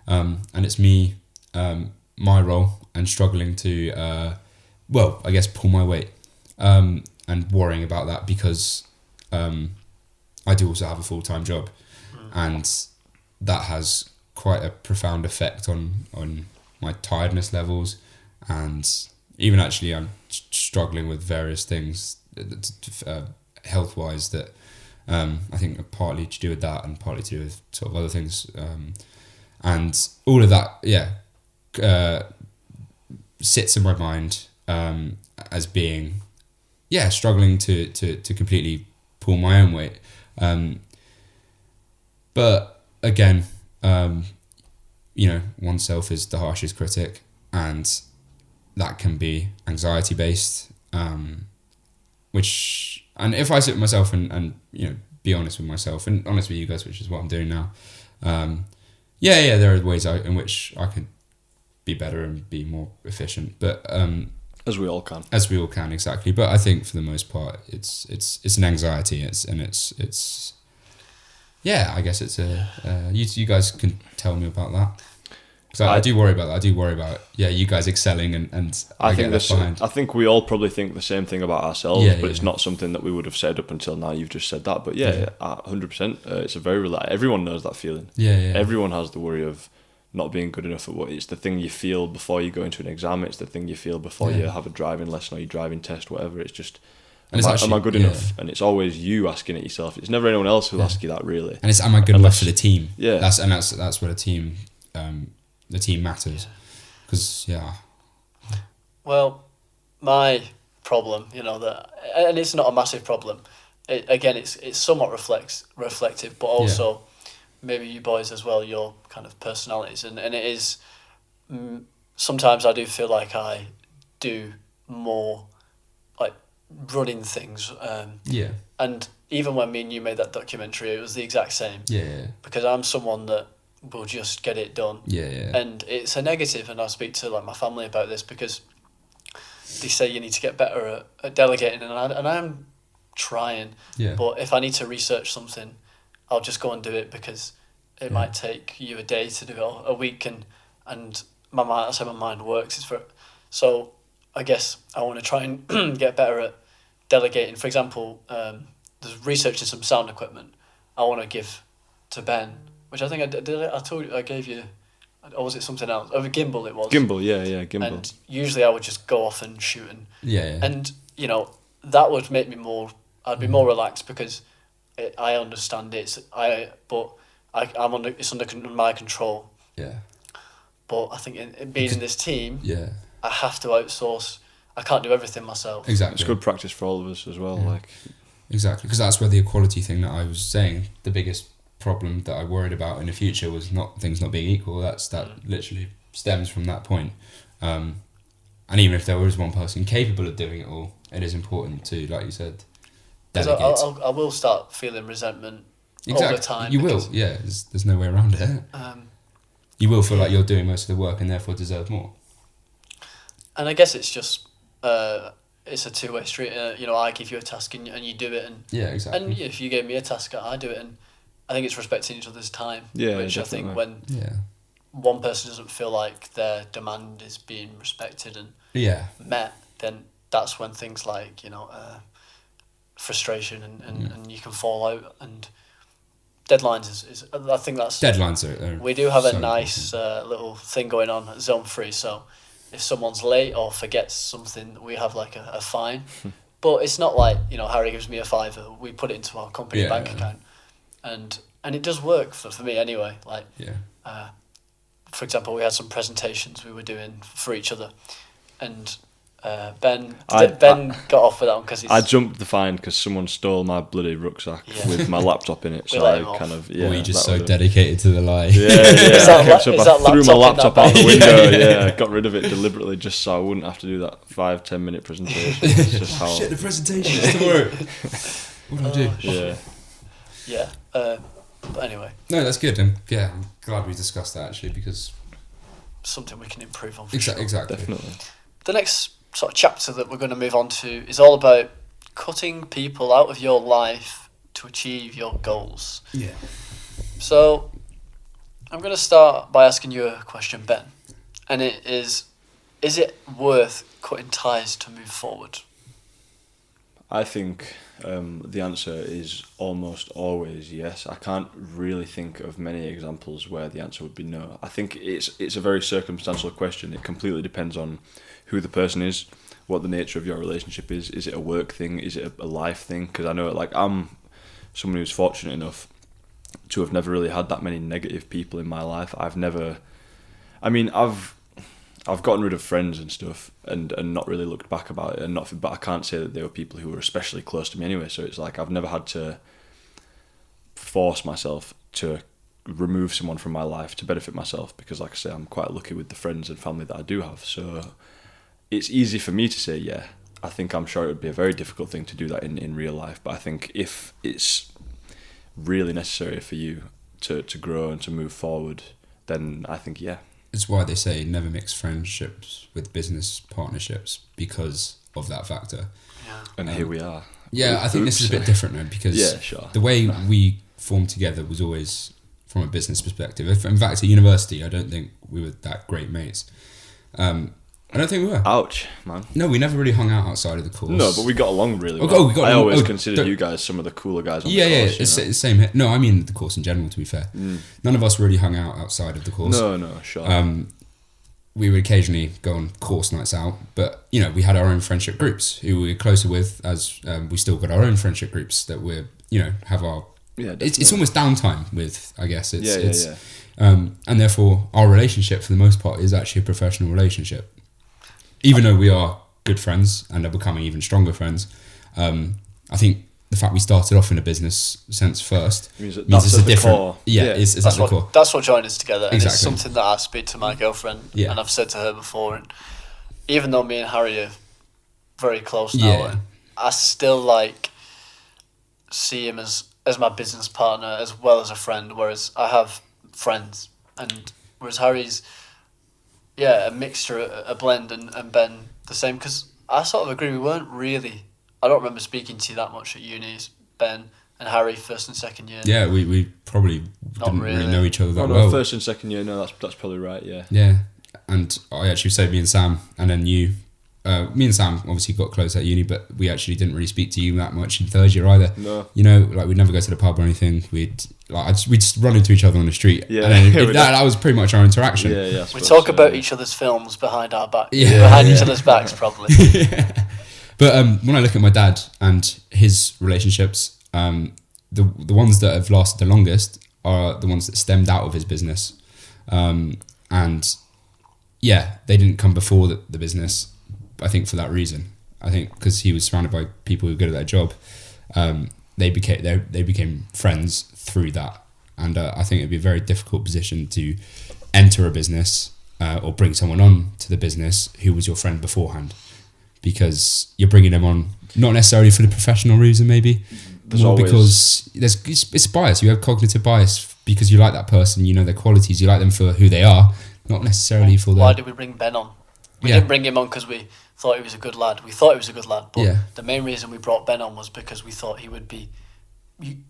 and it's me, my role, and struggling to I guess pull my weight, and worrying about that because I do also have a full-time job, and that has quite a profound effect on my tiredness levels, and even actually I'm struggling with various things health-wise that I think are partly to do with that and partly to do with sort of other things, and all of that sits in my mind as being struggling to completely pull my own weight, but again, oneself is the harshest critic, and that can be anxiety based, and if I sit with myself and be honest with myself and honest with you guys, which is what I'm doing now, there are ways in which I could be better and be more efficient, but as we all can, exactly. But I think for the most part, it's an anxiety. I guess it's you guys can tell me about that. So I do worry about that. I do worry about you guys excelling and I get left behind. I think we all probably think the same thing about ourselves, but it's not something that we would have said up until now. You've just said that, but 100%. It's a very everyone knows that feeling. Everyone has the worry of not being good enough at what it's the thing you feel before you go into an exam. It's the thing you feel before you have a driving lesson or your driving test, whatever. It's just. Am I good enough? And it's always you asking it yourself. It's never anyone else who'll ask you that, really. And it's am I good enough for the team? Yeah. That's where the team matters. Because Well, my problem, and it's not a massive problem, it's somewhat reflective, but also maybe you boys as well, your kind of personalities, and it is. Sometimes I do feel like I do more like running things. And even when me and you made that documentary, it was the exact same. Yeah. Because I'm someone that will just get it done. Yeah. And it's a negative, and I speak to like my family about this because they say you need to get better at delegating, and I am trying. Yeah. But if I need to research something, I'll just go and do it because it might take you a day to do it, or a week, and my mind, that's how my mind works. So I guess I want to try and get better at delegating. For example, there's researching some sound equipment I want to give to Ben, which I think I did. I told you I gave you, or was it something else? Oh, a gimbal it was. Gimbal, yeah, gimbal. And usually I would just go off and shoot, and Yeah. and that would make me more. I'd be more relaxed because I understand it's under my control. Yeah. But I think in being in this team, Yeah. I have to outsource. I can't do everything myself. Exactly. It's good practice for all of us as well. Yeah. Exactly, because that's where the equality thing that I was saying, the biggest problem that I worried about in the future was not things not being equal. That literally stems from that point. And even if there was one person capable of doing it all, it is important to, like you said, delegate. I will start feeling resentment all the time. You will, yeah. There's no way around it. You will feel like you're doing most of the work and therefore deserve more. And I guess it's just it's a two-way street. I give you a task and you do it, and yeah, exactly. And if you gave me a task, I do it, and I think it's respecting each other's time. Yeah, which definitely. I think when one person doesn't feel like their demand is being respected and met, then that's when things like frustration and you can fall out, and deadlines is I think that's deadlines are we do have a nice little thing going on at Zone 3, so if someone's late or forgets something, we have like a fine. But it's not like Harry gives me a £5, we put it into our company bank account, and it does work for me anyway. Like for example, we had some presentations we were doing for each other, and Ben got off with that one because I jumped the fine because someone stole my bloody rucksack with my laptop in it. So I kind of Were you just so dedicated to the lie? I threw my laptop out the window. Yeah, got rid of it deliberately just so I wouldn't have to do that 5-10 minute presentation. It's just how shit, the presentation is tomorrow. What do I do? Yeah. But anyway. No, that's good. I'm glad we discussed that actually, because something we can improve on. Exactly. Definitely. The next sort of chapter that we're going to move on to is all about cutting people out of your life to achieve your goals. Yeah. So I'm going to start by asking you a question, Ben, and it is it worth cutting ties to move forward? I think the answer is almost always yes. I can't really think of many examples where the answer would be no. I think it's a very circumstantial question. It completely depends on who the person is, what the nature of your relationship is. Is it a work thing? Is it a life thing? Because I know, I'm someone who's fortunate enough to have never really had that many negative people in my life. I've gotten rid of friends and stuff and not really looked back about it, but I can't say that they were people who were especially close to me anyway. So it's like I've never had to force myself to remove someone from my life to benefit myself, because like I say, I'm quite lucky with the friends and family that I do have. So it's easy for me to say yeah. I'm sure it would be a very difficult thing to do that in real life, but I think if it's really necessary for you to grow and to move forward, then I think yeah. It's why they say never mix friendships with business partnerships, because of that factor. Yeah. And here we are. Yeah, I think this is a bit different now, because the way we formed together was always from a business perspective. In fact, at university, I don't think we were that great mates. I don't think we were. Ouch, man. No, we never really hung out outside of the course. No, but we got along really well. I always considered you guys some of the cooler guys on the course. Yeah, it's the same here. No, I mean the course in general, to be fair. None of us really hung out outside of the course. No, sure. We would occasionally go on course nights out, but, we had our own friendship groups who we were closer with, as we still got our own friendship groups that we're, have our... Yeah, it's almost downtime with, I guess. Yeah. And therefore, our relationship, for the most part, is actually a professional relationship. Even though we are good friends and are becoming even stronger friends, I think the fact we started off in a business sense first Means that means that's it's a at the different core. yeah, Yeah. it's That's at the core. that's what joined us together, and it's Exactly. something that I speak to my girlfriend, Yeah. and I've said to her before. And even though me and Harry are very close now, Yeah. I still see him as my business partner as well as a friend. Whereas I have friends, and whereas Harry's a mixture, a blend, and Ben the same. Because I sort of agree, we weren't really. I don't remember speaking to you that much at uni, Ben and Harry first and second year. Yeah, we probably Not didn't really really. know each other that Oh, no, well. first and second year, no, that's probably right, yeah. Yeah, and I actually say me and Sam, and then you. Me and Sam obviously got close at uni, but we actually didn't really speak to you that much in third year either. No. You know, like we'd never go to the pub or anything. We'd just run into each other on the street. Yeah. And then Yeah, that was pretty much our interaction. Yeah, yeah. I We suppose talk so, about yeah. each other's films behind our back, Yeah. behind each Yeah. other's backs, probably. But when I look at my dad and his relationships, the ones that have lasted the longest are the ones that stemmed out of his business. And yeah, they didn't come before the business, I think for that reason. I think because he was surrounded by people who were good at their job, they became friends through that. And I think it'd be a very difficult position to enter a business or bring someone on to the business who was your friend beforehand, because you're bringing them on not necessarily for the professional reason, maybe There's more always- because it's bias. You have cognitive bias because you like that person, you know their qualities, you like them for who they are, not necessarily for Why their. did we bring Ben on? We Yeah. didn't bring him on because we thought he was a good lad. We thought he was a good lad, but Yeah. the main reason we brought Ben on was because we thought he would be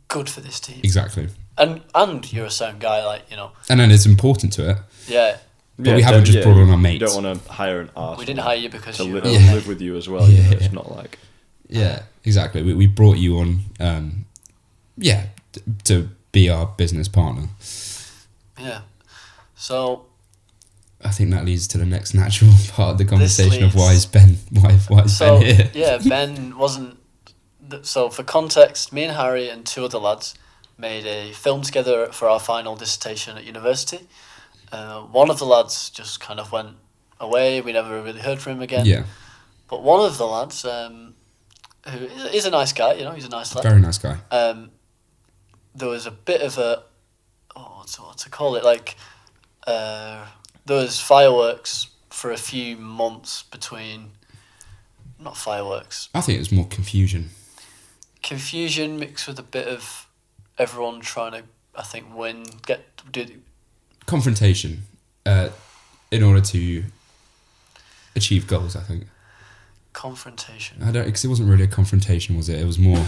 good for this team. Exactly, And you're a sound guy, and then it's important to it. yeah. But we haven't just brought on our mates. You don't want to hire an arse We didn't hire you because to you. live with you as well. You know, it's not like Yeah, exactly. We brought you on, to be our business partner. Yeah. So I think that leads to the next natural part of the conversation of leads- why is Ben here? yeah, Ben wasn't. So for context, me and Harry and two other lads made a film together for our final dissertation at university. One of the lads just kind of went away. We never really heard from him again. Yeah, But one of the lads, who is a nice guy, he's a nice lad. very nice guy. There was a bit of a, what to call it, like, there was fireworks for a few months between, not fireworks, I think it was more confusion. confusion mixed with a bit of everyone trying to, I think, Confrontation, in order to achieve goals, I think. confrontation. Because it wasn't really a confrontation, was it? It was more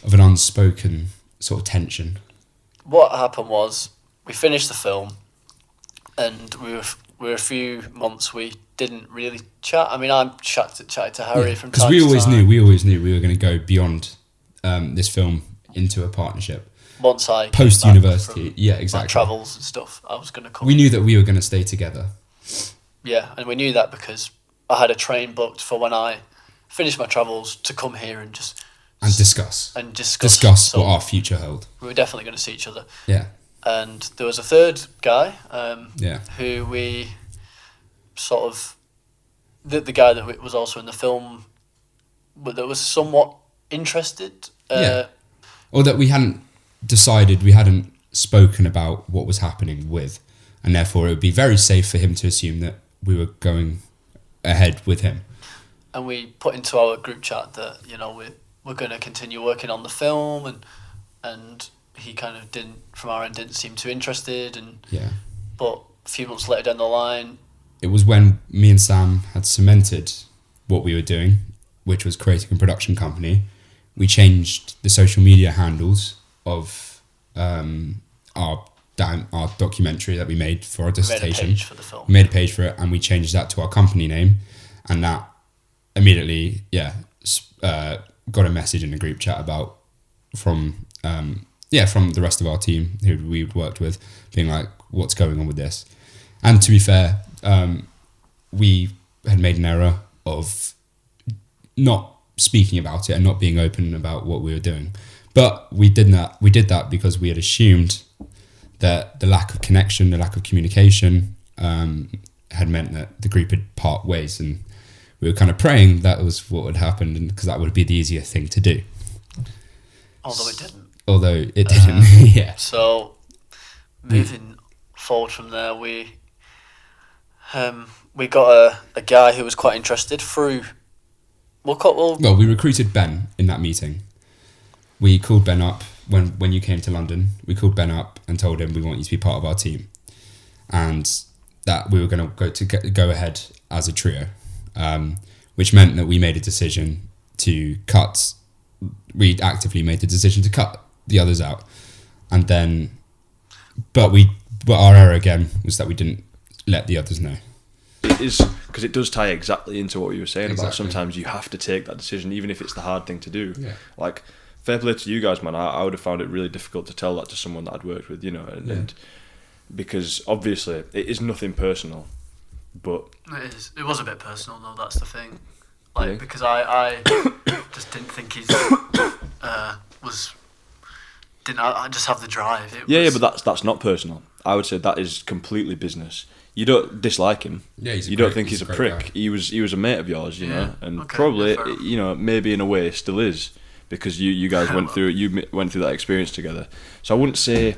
of an unspoken sort of tension. What happened was we finished the film, and we were a few months we didn't really chat. I mean, I chatted to Harry from Because time we to always time. knew we were going to go beyond this film into a partnership. Once I came Post back university, from yeah, my exactly. travels and stuff, I was going to come. We knew that we were going to stay together. Yeah, and we knew that because I had a train booked for when I finished my travels to come here and just And discuss discuss. So what our future held. we were definitely going to see each other. Yeah, And there was a third guy yeah, who we sort of the guy that was also in the film, but that was somewhat interested. Yeah. Or that we hadn't spoken about what was happening with, and therefore it would be very safe for him to assume that we were going ahead with him. And we put into our group chat that we're going to continue working on the film, and he kind of didn't seem too interested, Yeah. but a few months later down the line, It was when me and Sam had cemented what we were doing, which was creating a production company. We changed the social media handles of our documentary that we made for our we made a dissertation. page for the film. We made a page for it, and we changed that to our company name, and that immediately, got a message in the group chat from the rest of our team who we'd worked with, being like, "What's going on with this?" And to be fair, we had made an error of not speaking about it and not being open about what we were doing. But we did that because we had assumed that the lack of connection, the lack of communication, had meant that the group had part ways, and we were kind of praying that was what would happen, and because that would be the easier thing to do. Although it didn't. Although it didn't, yeah. So, moving forward from there, we got a guy who was quite interested through. Well, we recruited Ben in that meeting. We called Ben up when you came to London. We called Ben up and told him we want you to be part of our team, and that we were going to go ahead as a trio, which meant that we made a decision to cut. We actively made the decision to cut the others out, and then, but our error again was that we didn't let the others know. It is, because it does tie exactly into what you were saying about sometimes you have to take that decision, even if it's the hard thing to do. Yeah. Like, fair play to you guys, man. I would have found it really difficult to tell that to someone that I'd worked with, and because obviously it is nothing personal, but it was a bit personal though. That's the thing, like, yeah. because I just didn't think he's I just have the drive. But that's not personal. I would say that is completely business. You don't dislike him. Yeah, you don't think he's a prick. Guy. He was a mate of yours, you know, and probably maybe in a way still is, because you guys went through that experience together. So I wouldn't say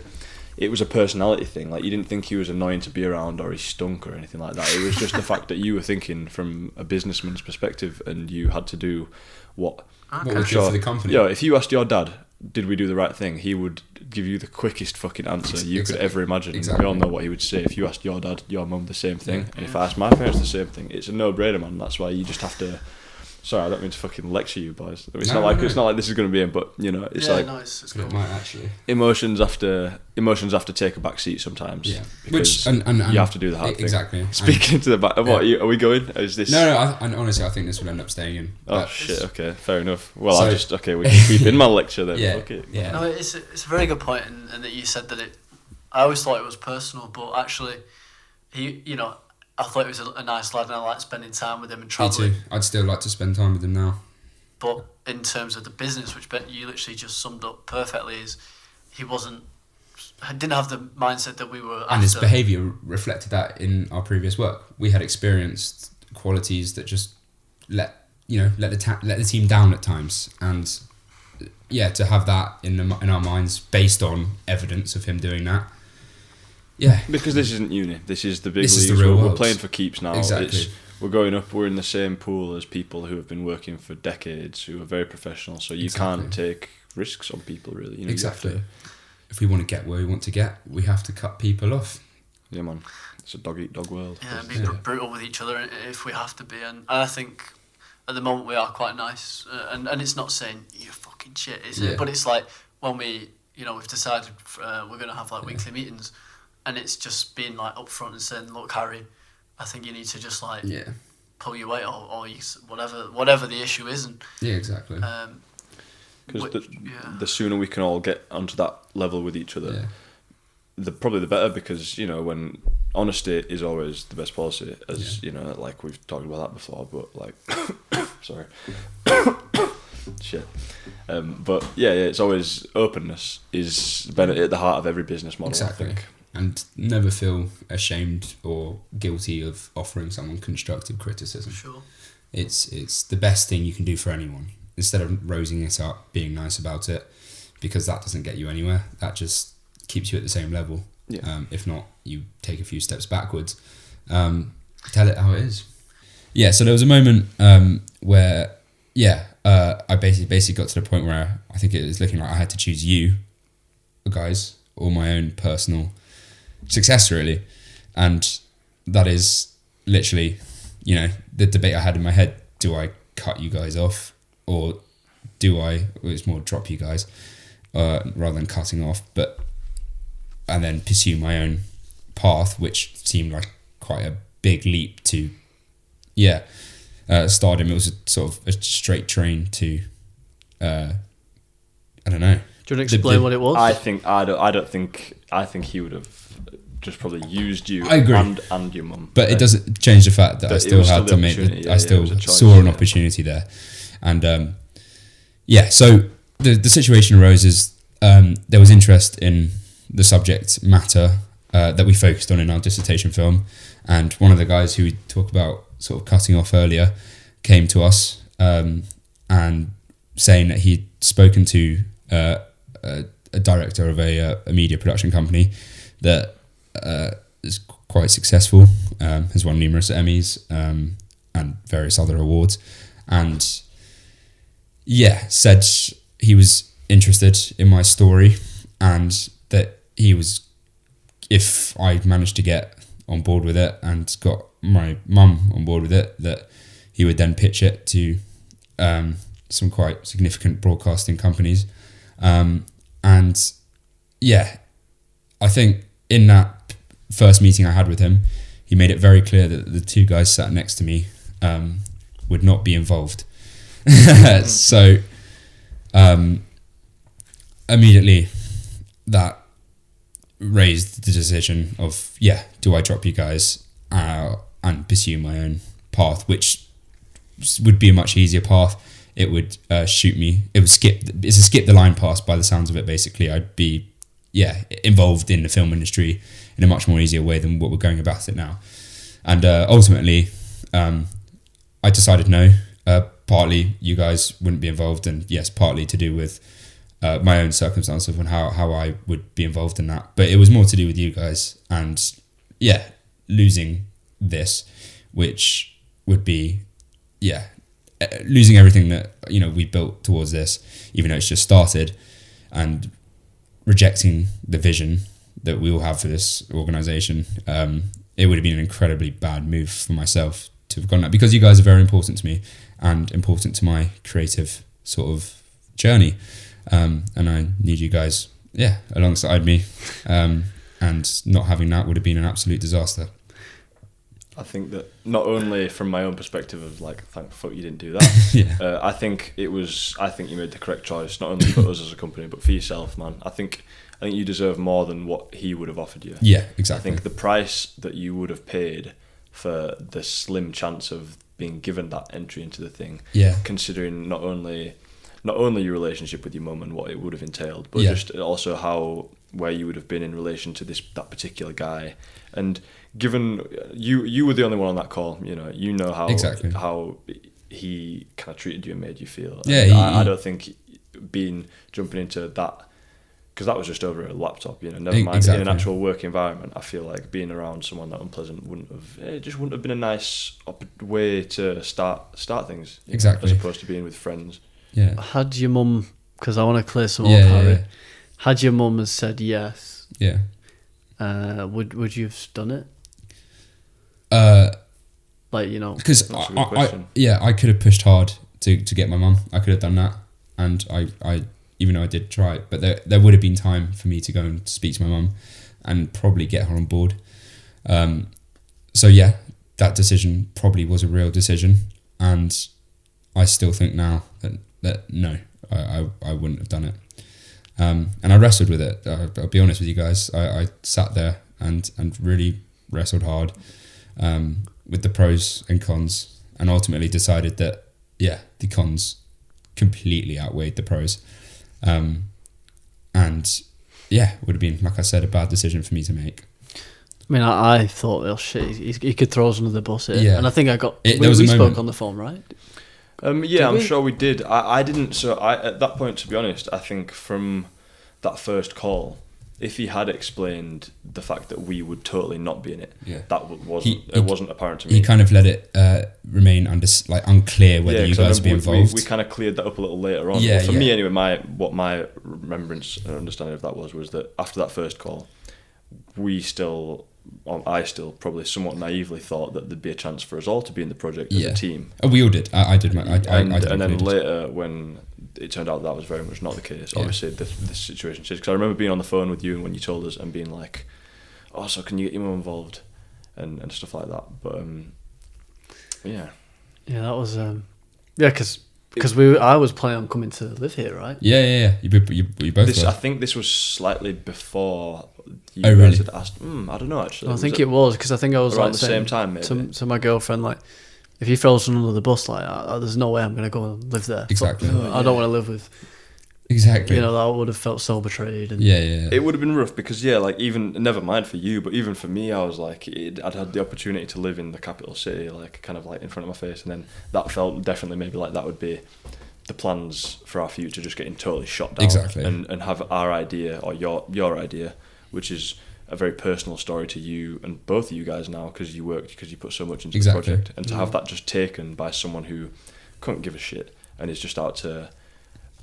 it was a personality thing. Like, you didn't think he was annoying to be around or he stunk or anything like that. It was just the fact that you were thinking from a businessman's perspective and you had to do what was good for the company. Yeah, if you asked your dad, did we do the right thing, he would give you the quickest fucking answer you could ever imagine. Exactly. We all know what he would say. If you asked your dad, your mum, the same thing, and if I asked my parents the same thing, it's a no-brainer, man. That's why you just have to. Sorry, I don't mean to fucking lecture you, boys. It's not like this is going to be in, but it's it's cool. It might actually. Emotions have to take a back seat sometimes. Yeah, because and you have to do the hard thing. Exactly. Speaking to the back, what are we going? Is this? No. Honestly, I think this will end up staying in. Oh shit! Okay, fair enough. Well, we can keep in my lecture then. Yeah. Okay. Yeah. No, it's a very good point, and that you said that it. I always thought it was personal, but actually, I thought he was a nice lad, and I liked spending time with him and travelling. Me too. I'd still like to spend time with him now. But in terms of the business, which you literally just summed up perfectly, is he didn't have the mindset that we were after. And his behaviour reflected that in our previous work. We had experienced qualities that just let the team down at times, and to have that in our minds based on evidence of him doing that. Yeah, because this isn't uni. This is the big leagues. Is the real world. We're playing for keeps now. Exactly. We're going up. We're in the same pool as people who have been working for decades, who are very professional. So you can't take risks on people, really. Exactly. If we want to get where we want to get, we have to cut people off. Yeah, man. It's a dog-eat-dog world. Yeah, and be brutal with each other if we have to be. And I think at the moment we are quite nice. And it's not saying you're fucking shit, is it? But it's like when we've decided we're going to have weekly meetings. And it's just being upfront and saying, "Look, Harry, I think you need to just pull your weight or whatever the issue is." And exactly. Because the sooner we can all get onto that level with each other, probably the better. Because when honesty is always the best policy, as we've talked about that before. But sorry, shit. But it's always openness is at the heart of every business model. Exactly. I think. And never feel ashamed or guilty of offering someone constructive criticism. Sure. It's the best thing you can do for anyone. Instead of rosing it up, being nice about it, because that doesn't get you anywhere. That just keeps you at the same level. Yeah. If not, you take a few steps backwards. Tell it how it is. Yeah. So there was a moment where I basically got to the point where I think it was looking like I had to choose you guys or my own personal success, really. And that is literally the debate I had in my head. Do I cut you guys off, or it's more drop you guys rather than cutting off, and then pursue my own path, which seemed like quite a big leap to stardom. It was a sort of a straight train to I don't know. Do you want to explain what it was? I think he would have just probably used you. I agree. and your mum. But it doesn't change the fact that I still had to make I still saw an opportunity there. And so the situation arose is there was interest in the subject matter that we focused on in our dissertation film, and one of the guys who we talked about sort of cutting off earlier came to us and saying that he'd spoken to a director of a media production company that is quite successful, has won numerous Emmys and various other awards, and said he was interested in my story, and that he was, if I managed to get on board with it and got my mum on board with it, that he would then pitch it to some quite significant broadcasting companies. I think in that first meeting I had with him, he made it very clear that the two guys sat next to me would not be involved. So immediately that raised the decision of, do I drop you guys and pursue my own path, which would be a much easier path. It would shoot me. It would it's a skip the line path by the sounds of it, basically. I'd be, involved in the film industry in a much more easier way than what we're going about it now. And ultimately, I decided no. Partly you guys wouldn't be involved, and yes, partly to do with my own circumstances and how I would be involved in that. But it was more to do with you guys and, losing this, which would be, losing everything that, we built towards this, even though it's just started, and rejecting the vision that we all have for this organisation. It would have been an incredibly bad move for myself to have gone that, because you guys are very important to me and important to my creative sort of journey. And I need you guys, alongside me. And not having that would have been an absolute disaster. I think that not only from my own perspective of like, thank fuck you didn't do that. I think you made the correct choice, not only for us as a company, but for yourself, man. I think you deserve more than what he would have offered you. Yeah, exactly. I think the price that you would have paid for the slim chance of being given that entry into the thing, considering not only your relationship with your mum and what it would have entailed, but just also where you would have been in relation to that particular guy. And given you were the only one on that call, you know how he kind of treated you and made you feel. I don't think jumping into that, because that was just over a laptop, never mind in an actual work environment. I feel like being around someone that unpleasant wouldn't have been a nice way to start things, as opposed to being with friends. Had your mum, because I want to clear some up, Harry, had your mum has said yes, would you have done it? Because I could have pushed hard to get my mum. I could have done that, and I even though I did try it, but there would have been time for me to go and speak to my mum and probably get her on board. That decision probably was a real decision, and I still think now that no, I wouldn't have done it. And I wrestled with it. I'll be honest with you guys. I sat there and really wrestled hard with the pros and cons, and ultimately decided that the cons completely outweighed the pros. Would have been, like I said, a bad decision for me to make. I mean, I thought, well, shit, he could throw us under the bus here. Yeah. And I think we spoke on the phone, right? I'm sure we did. I didn't. So at that point, to be honest, I think from that first call, if he had explained the fact that we would totally not be in it, that wasn't apparent to me. He kind of let it remain unclear whether you guys would be involved. We kind of cleared that up a little later on. For me anyway, my remembrance and understanding of that was that after that first call, I still probably somewhat naively thought that there'd be a chance for us all to be in the project as a team. Oh, we all did. I did. And then later, when it turned out that was very much not the case, obviously the situation changed. Because I remember being on the phone with you and when you told us and being like, "Oh, so can you get your mum involved?" and stuff like that. But that was because I was planning on coming to live here, right? Yeah. You both were. I think this was slightly before you guys really? Had asked. I don't know actually. I think it was because I think I was around the same time, maybe. To my girlfriend, like, if he throws someone under the bus, like, there's no way I'm going to go and live there. Exactly. I don't want to live with. Exactly. That would have felt so betrayed. And It would have been rough because even never mind for you, but even for me, I was like, I'd had the opportunity to live in the capital city, like kind of like in front of my face, and then that felt definitely maybe like that would be the plans for our future just getting totally shot down. Exactly. And have our idea, or your idea, which is a very personal story to you and both of you guys now, because you put so much into Exactly. the project, and to have that just taken by someone who couldn't give a shit and is just out to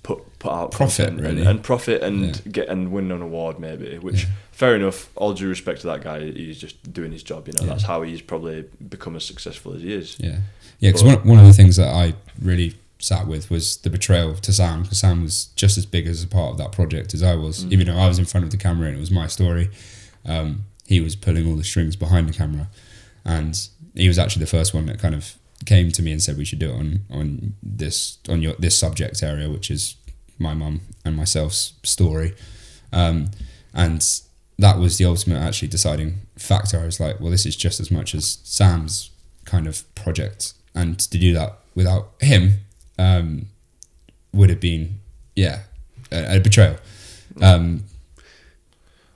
put out Profit, content really. and profit and get and win an award maybe, which fair enough, all due respect to that guy, he's just doing his job, that's how he's probably become as successful as he is. Because one of the things that I really sat with was the betrayal to Sam, because Sam was just as big as a part of that project as I was. Even though I was in front of the camera and it was my story, he was pulling all the strings behind the camera, and he was actually the first one that kind of came to me and said we should do it on this subject area, which is my mum and myself's story, and that was the ultimate actually deciding factor. I was like, well, this is just as much as Sam's kind of project, and to do that without him would have been a betrayal.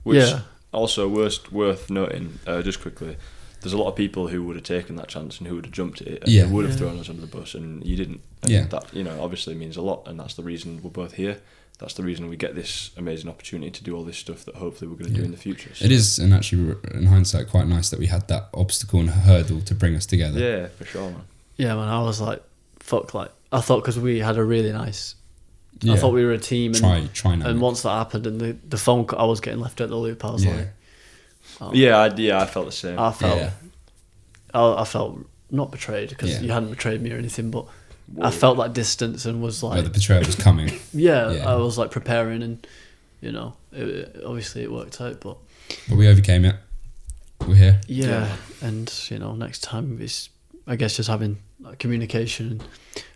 Which also worth noting, just quickly, there's a lot of people who would have taken that chance and who would have jumped at it and who would have thrown us under the bus, and you didn't. And that, obviously means a lot, and that's the reason we're both here. That's the reason we get this amazing opportunity to do all this stuff that hopefully we're going to do in the future. So. It is, and actually, in hindsight, quite nice that we had that obstacle and hurdle to bring us together. Yeah, for sure, man. Yeah, man, I was like, fuck, like, I thought because we had a really nice... I thought we were a team. And, try now. And once that happened and the phone call, I was getting left at the loop, I was like... Oh. I felt the same. I felt not betrayed, because you hadn't betrayed me or anything, but I felt that distance and was like... Well, the betrayal was coming. I was like preparing, and, obviously it worked out, but... But we overcame it. We're here. Yeah, and, next time it's, I guess, just having communication.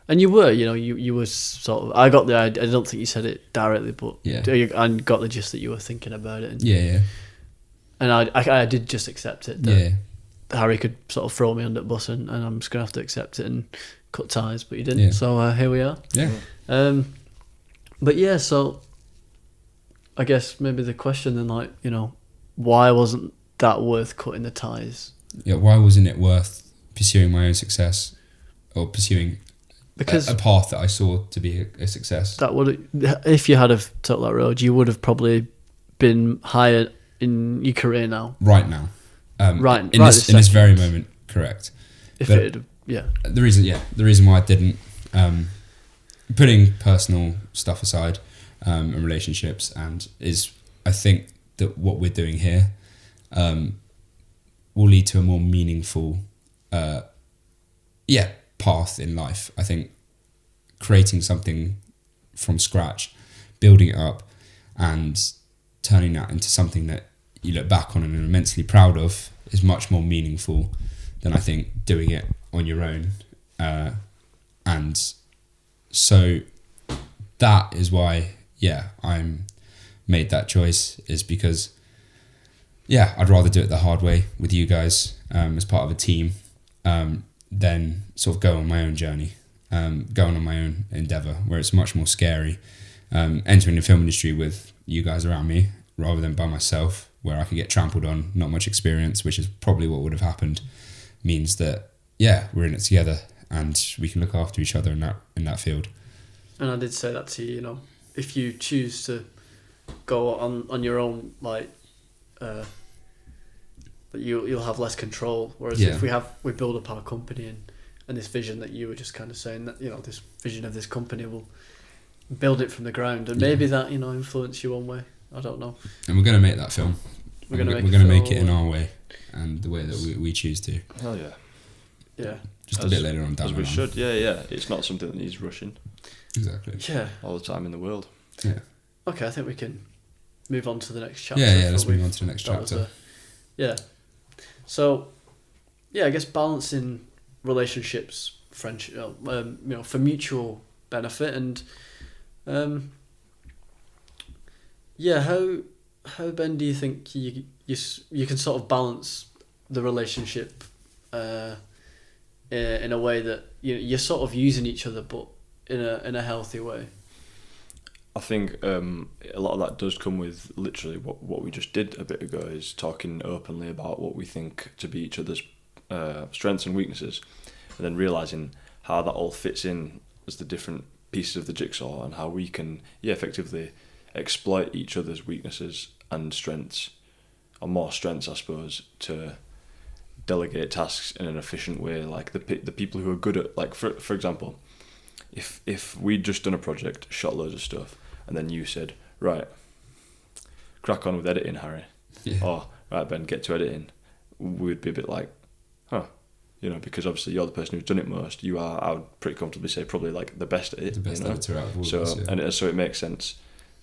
And you were, you were sort of... I got the idea, I don't think you said it directly, but I got the gist that you were thinking about it. And, and I did just accept it. That Harry could sort of throw me under the bus, and I'm just going to have to accept it and cut ties, but you didn't. Yeah. So here we are. Yeah. But yeah, so I guess maybe the question then, why wasn't that worth cutting the ties? Yeah, why wasn't it worth pursuing my own success, or pursuing because a path that I saw to be a success? That would, if you had have took that road, you would have probably been higher in your career now. Right now. In this very moment, correct. The reason why I didn't, putting personal stuff aside, and relationships, and is, I think that what we're doing here will lead to a more meaningful path in life. I think creating something from scratch, building it up, and turning that into something that you look back on and are immensely proud of is much more meaningful than I think doing it on your own. And so that is why, I'm made that choice, is because, I'd rather do it the hard way with you guys as part of a team than sort of go on my own journey, going on my own endeavour, where it's much more scary entering the film industry with you guys around me rather than by myself, where I could get trampled on, not much experience, which is probably what would have happened, means that, we're in it together and we can look after each other in that field. And I did say that to you, if you choose to go on your own, like, that you'll have less control. Whereas if we build up our company and this vision that you were just kind of saying, that, this vision of this company will build it from the ground, and maybe that, influence you one way. I don't know. And we're going to make that film. We're going to make it in our way and the way that we choose to. Hell yeah. Yeah. Just a bit later on down the line. As we should, yeah. It's not something that needs rushing. Exactly. Yeah. All the time in the world. Yeah. Okay, I think we can move on to the next chapter. Yeah, let's move on to the next chapter. So, I guess balancing relationships, friendship, for mutual benefit, and how Ben, do you think you can sort of balance the relationship in a way that you're sort of using each other, but in a healthy way? I think a lot of that does come with literally what we just did a bit ago, is talking openly about what we think to be each other's strengths and weaknesses, and then realising how that all fits in as the different pieces of the jigsaw and how we can effectively exploit each other's weaknesses and strengths, or more strengths I suppose, to delegate tasks in an efficient way. Like the people who are good at, like for example, if we'd just done a project, shot loads of stuff, and then you said, right, crack on with editing, Harry, or right, Ben, get to editing, we'd be a bit like, huh, because obviously you're the person who's done it most. You are, I would pretty comfortably say, probably like the best at it. The best editor out of all of us, yeah. And so it makes sense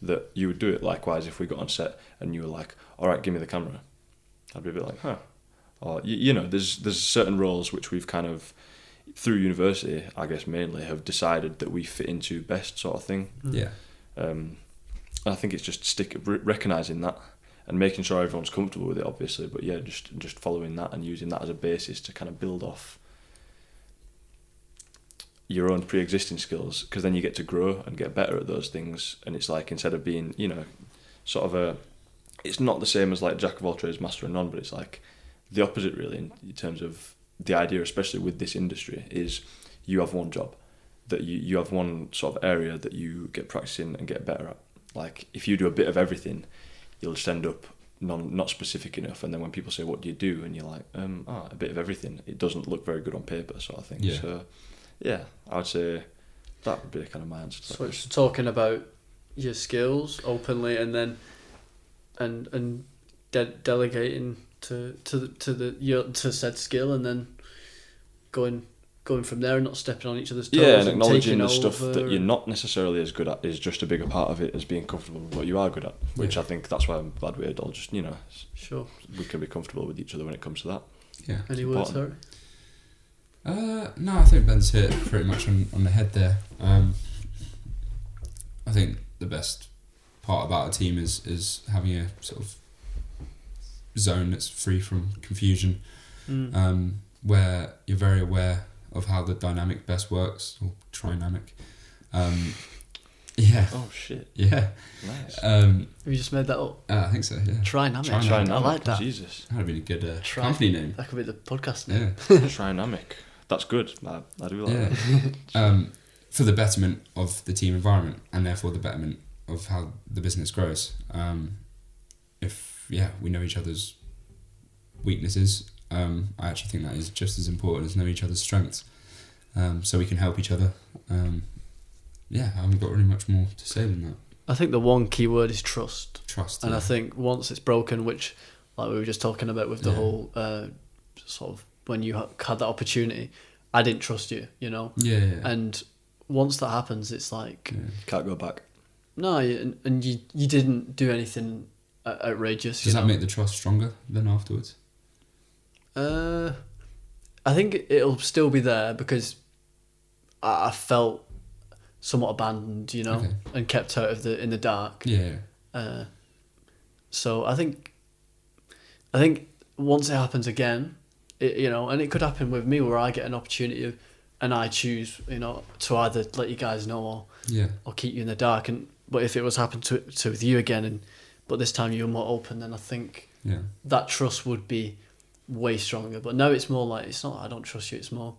that you would do it. Likewise, if we got on set and you were like, all right, give me the camera, I'd be a bit like, huh. Or there's certain roles which we've kind of, through university, I guess mainly, have decided that we fit into best, sort of thing. Yeah. I think it's just recognizing that and making sure everyone's comfortable with it, obviously. But yeah, just following that and using that as a basis to kind of build off your own pre-existing skills, because then you get to grow and get better at those things. And it's like, instead of being, sort of it's not the same as like jack of all trades, master of none, but it's like the opposite really, in terms of the idea, especially with this industry, is you have one job, that you have one sort of area that you get practicing and get better at. Like if you do a bit of everything, you'll just end up not specific enough, and then when people say, what do you do, and you're like, a bit of everything, it doesn't look very good on paper, sort of thing. Yeah. So yeah, I would say that would be kind of my answer to that. So it's talking about your skills openly, and then and delegating to said skill, and then going from there and not stepping on each other's toes. Yeah, and acknowledging the taking stuff over. that you're not necessarily as good at is just a bigger part of it, as being comfortable with what you are good at, which I think that's why I'm glad we're all just, Sure. we can be comfortable with each other when it comes to that. Yeah. Any words, Harry? No, I think Ben's hit pretty much on the head there. I think the best part about a team is having a sort of zone that's free from confusion, where you're very aware of how the dynamic best works, or trinamic. Yeah. Oh shit. Yeah. Nice. Have you just made that up? I think so, yeah. Trinamic. Trinamic. I like that. Jesus. That would be a good company name. That could be the podcast name. Yeah. Trinamic. That's good. I do like that. For the betterment of the team environment, and therefore the betterment of how the business grows. If we know each other's weaknesses, I actually think that is just as important as know each other's strengths, so we can help each other. I haven't got really much more to say than that. I think the one key word is trust. Trust. And yeah. I think once it's broken, which like we were just talking about with the whole sort of when you had that opportunity, I didn't trust you, Yeah. And once that happens, it's like Can't go back. no, and you didn't do anything outrageous. Does that make the trust stronger than afterwards? I think it'll still be there because I felt somewhat abandoned, and kept out in the dark. Yeah. So I think once it happens again, and it could happen with me where I get an opportunity and I choose, to either let you guys know or keep you in the dark. But if it was happened to with you again, but this time you're more open, then I think that trust would be way stronger. But now it's more like, it's not I don't trust you, it's more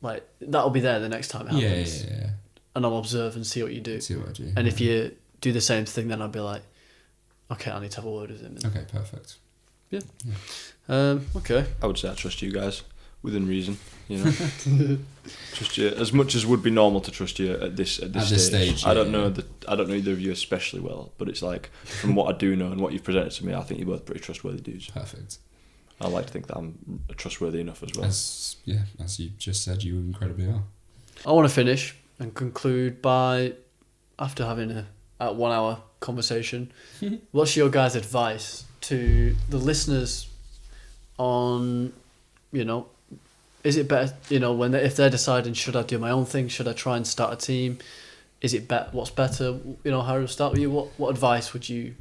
like that'll be there the next time it happens. Yeah. And I'll observe and see what you do. See what I do. And if you do the same thing, then I'll be like, okay, I need to have a word with him. Okay, perfect. Yeah. Okay. I would say I trust you guys within reason. Trust you as much as would be normal to trust you at this stage. I don't know either of you especially well, but it's like from what I do know and what you've presented to me, I think you're both pretty trustworthy dudes. Perfect. I like to think that I'm trustworthy enough as well. As you just said, you incredibly are. I want to finish and conclude by, after having a 1 hour conversation, what's your guys' advice to the listeners on, is it better, if they're deciding, should I do my own thing? Should I try and start a team? Is it what's better? Harry, we'll start with you. What advice would you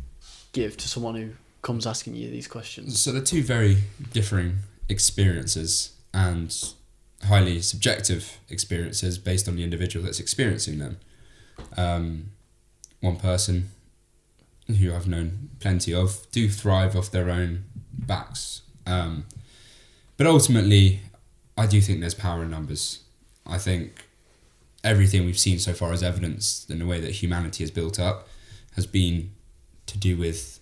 give to someone who comes asking you these questions? So they're two very differing experiences and highly subjective experiences based on the individual that's experiencing them. One person who I've known plenty of do thrive off their own backs. But ultimately, I do think there's power in numbers. I think everything we've seen so far as evidence in the way that humanity is built up has been to do with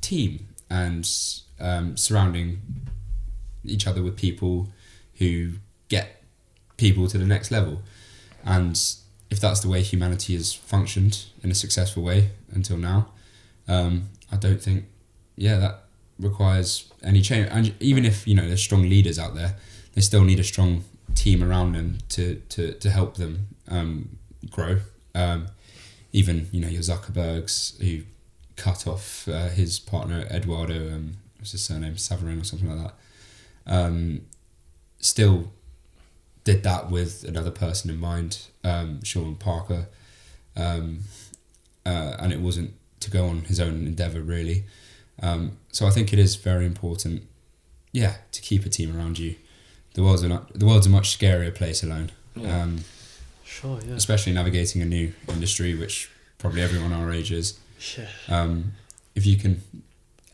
team and surrounding each other with people who get people to the next level. And if that's the way humanity has functioned in a successful way until now, I don't think, that requires any change. And even if, there's strong leaders out there, they still need a strong team around them to help them grow. Even, your Zuckerbergs, who cut off his partner Eduardo, what's his surname, Saverin or something like that, still did that with another person in mind, Sean Parker, and it wasn't to go on his own endeavour really. So I think it is very important, to keep a team around you. The world's a much scarier place alone. Yeah. Sure, yeah. Especially navigating a new industry, which probably everyone our age is. Yeah. If you can,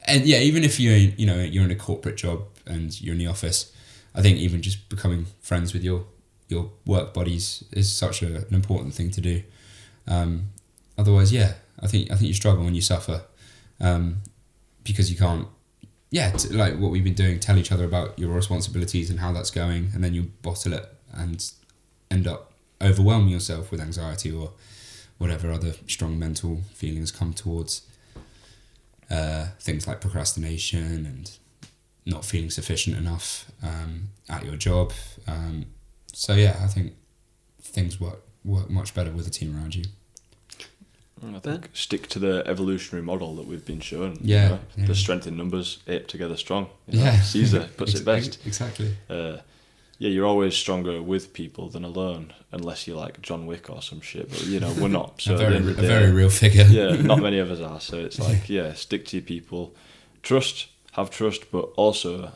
and even if you're in a corporate job and you're in the office, I think even just becoming friends with your work buddies is such an important thing to do. Otherwise, I think you struggle and you suffer, because you can't, like what we've been doing, tell each other about your responsibilities and how that's going, and then you bottle it and end up overwhelming yourself with anxiety or whatever other strong mental feelings come towards things like procrastination and not feeling sufficient enough at your job. I think things work much better with a team around you. I think stick to the evolutionary model that we've been shown. Yeah. The strength in numbers, ape together strong. Yeah. Caesar puts it best. Exactly. You're always stronger with people than alone, unless you're like John Wick or some shit. But we're not. So a very real figure. Yeah, not many of us are. So it's like stick to your people, have trust, but also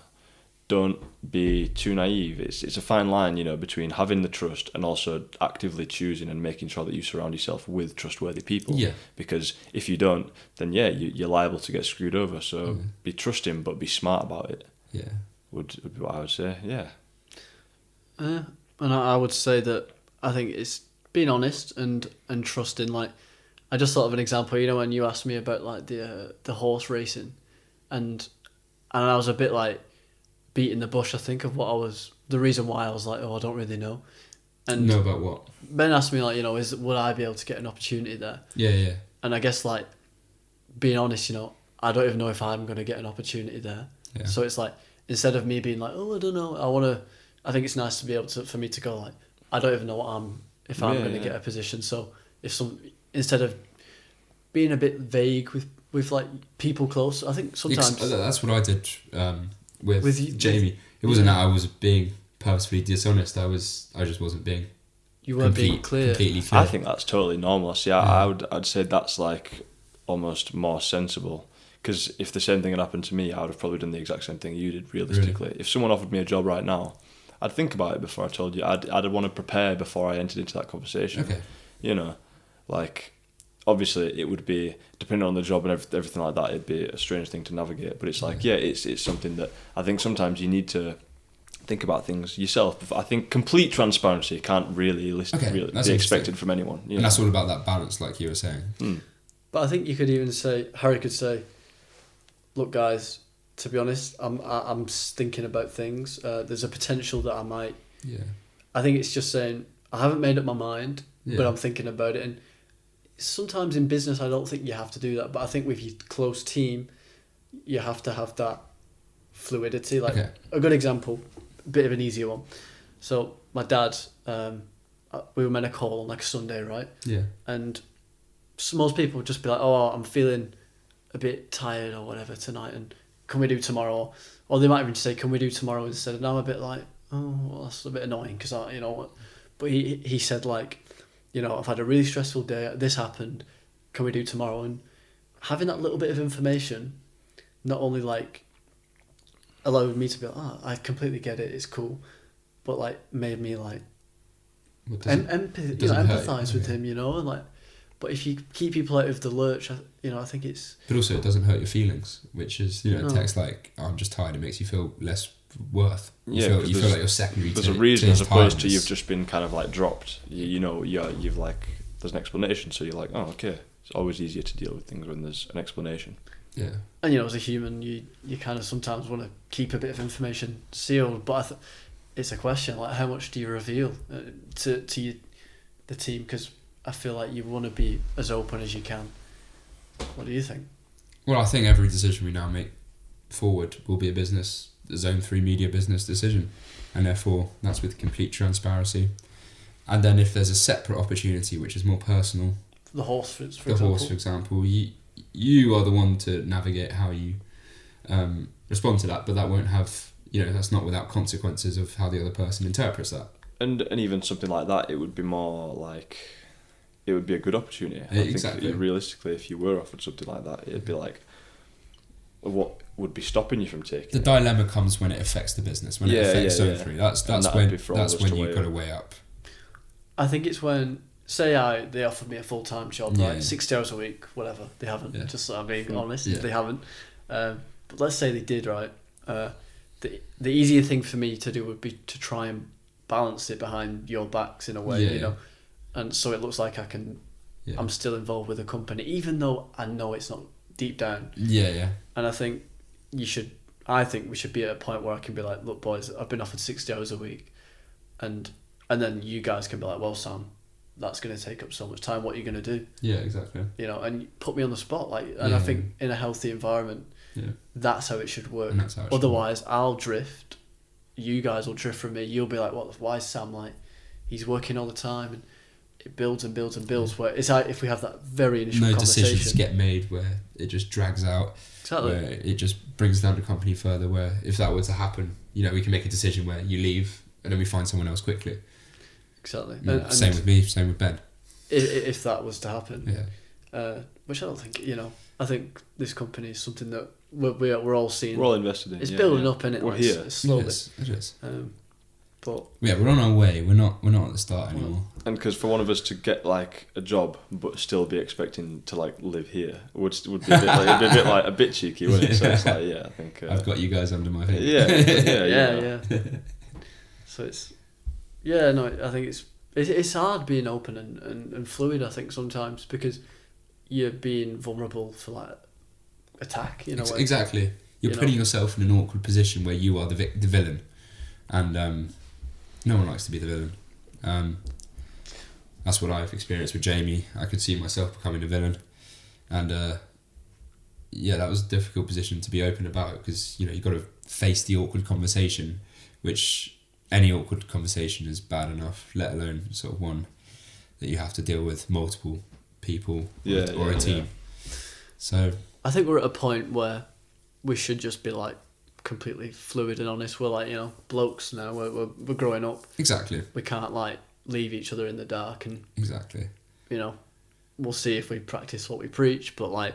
don't be too naive. It's a fine line, between having the trust and also actively choosing and making sure that you surround yourself with trustworthy people. Yeah. Because if you don't, then you're liable to get screwed over. So be trusting, but be smart about it. Yeah. Would be what I would say. Yeah. And I would say that I think it's being honest and trusting. Like, I just thought of an example. When you asked me about like the horse racing, and I was a bit like beating the bush. I think of the reason why I was like, I don't really know. And know about what? Ben asked me like, would I be able to get an opportunity there? Yeah. And I guess like being honest, I don't even know if I'm going to get an opportunity there. Yeah. So it's like, instead of me being like, I don't know, I think it's nice to be able to, for me to go like, I don't even know if I'm going to get a position. So instead of being a bit vague with like people close, I think sometimes that's what I did with Jamie. It wasn't that I was being purposefully dishonest. I just wasn't being. You weren't being clear. Completely clear. I think that's totally normal. See, I'd say that's like almost more sensible. Because if the same thing had happened to me, I would have probably done the exact same thing you did. Realistically, If someone offered me a job right now, I'd think about it before I told you. I'd want to prepare before I entered into that conversation. Okay. Like obviously it would be, depending on the job and everything like that, it'd be a strange thing to navigate. But it's like, it's something that I think sometimes you need to think about things yourself. I think complete transparency can't really be expected from anyone. And that's all about that balance, like you were saying. But I think you could even say, Harry could say, look guys, to be honest, I'm thinking about things. There's a potential that I might. Yeah. I think it's just saying, I haven't made up my mind, but I'm thinking about it. And sometimes in business, I don't think you have to do that. But I think with your close team, you have to have that fluidity. Like a good example, a bit of an easier one. So my dad, we were meant to call on like a Sunday, right? Yeah. And most people would just be like, oh, I'm feeling a bit tired or whatever tonight, and can we do tomorrow? Or they might even say, can we do tomorrow instead? And I'm a bit like, oh, well, that's a bit annoying because but he said like, I've had a really stressful day, this happened, can we do tomorrow? And having that little bit of information not only like allowed me to be like, I completely get it, it's cool, but like made me like empathize with him, and like, but if you keep people out of the lurch, I think it's. But also, it doesn't hurt your feelings, which is, a text like, oh, I'm just tired. It makes you feel less worth. You Yeah, feel 'cause you feel like you're secondary. There's to, a reason to as his opposed to tiredness. you've just been kind of like dropped. You've like there's an explanation, so you're like, oh, okay. It's always easier to deal with things when there's an explanation. Yeah. And as a human, you kind of sometimes want to keep a bit of information sealed, but it's a question like how much do you reveal to the team? Because I feel like you want to be as open as you can. What do you think? Well, I think every decision we now make forward will be a Zone 3 Media business decision, and therefore that's with complete transparency. And then if there's a separate opportunity which is more personal, The horse, for example. you are the one to navigate how you respond to that, but that won't have, that's not without consequences of how the other person interprets that. And even something like that, it would be more like, it would be a good opportunity. I Exactly. think realistically, if you were offered something like that, it'd be like, what would be stopping you from taking The it? dilemma comes when it affects the business, when it affects Zone 3. That's that'd when be for all of us to you've weigh got to up. weigh up. I think it's when, they offered me a full-time job, Yeah, right, yeah. 60 hours a week, whatever. They haven't, Yeah. just so I'm being honest, Yeah. they haven't. But let's say they did, right? The easier thing for me to do would be to try and balance it behind your backs in a way, Yeah. and so it looks like I'm still involved with the company, even though I know it's not deep down. Yeah. And I think we should be at a point where I can be like, look, boys, I've been offered 60 hours a week, and then you guys can be like, well, Sam, that's going to take up so much time. What are you going to do? Yeah, exactly. And put me on the spot, and I think in a healthy environment, that's how it should work. And that's how it should Otherwise, I'll drift. You guys will drift from me. You'll be like, why is Sam like, he's working all the time, and it builds and builds and builds. Where it's like if we have that very initial No conversation, decisions get made where it just drags out. exactly. Where it just brings down the company further. Where if that were to happen, we can make a decision where you leave and then we find someone else quickly. Exactly. And same with me. Same with Ben. If that was to happen, Yeah. which I don't think. I think this company is something that we're all seeing. We're all invested in. It's building up, in it. We're here. It's slowly. It is. But Yeah, we're on our way. We're not at the start anymore. And because for one of us to get like a job but still be expecting to like live here would be a bit cheeky, wouldn't it? So it's like, I think I've got you guys under my feet. yeah. So it's I think it's hard being open and fluid. I think sometimes because you're being vulnerable for like attack. Exactly. You're putting yourself in an awkward position where you are the villain, and no one likes to be the villain. That's what I've experienced with Jamie. I could see myself becoming the villain, and that was a difficult position to be open about because you've got to face the awkward conversation, which any awkward conversation is bad enough, let alone sort of one that you have to deal with multiple people or a team. So I think we're at a point where we should just be like completely fluid and honest. We're like blokes now. We're growing up. exactly. We can't like leave each other in the dark, and Exactly. we'll see if we practice what we preach. But like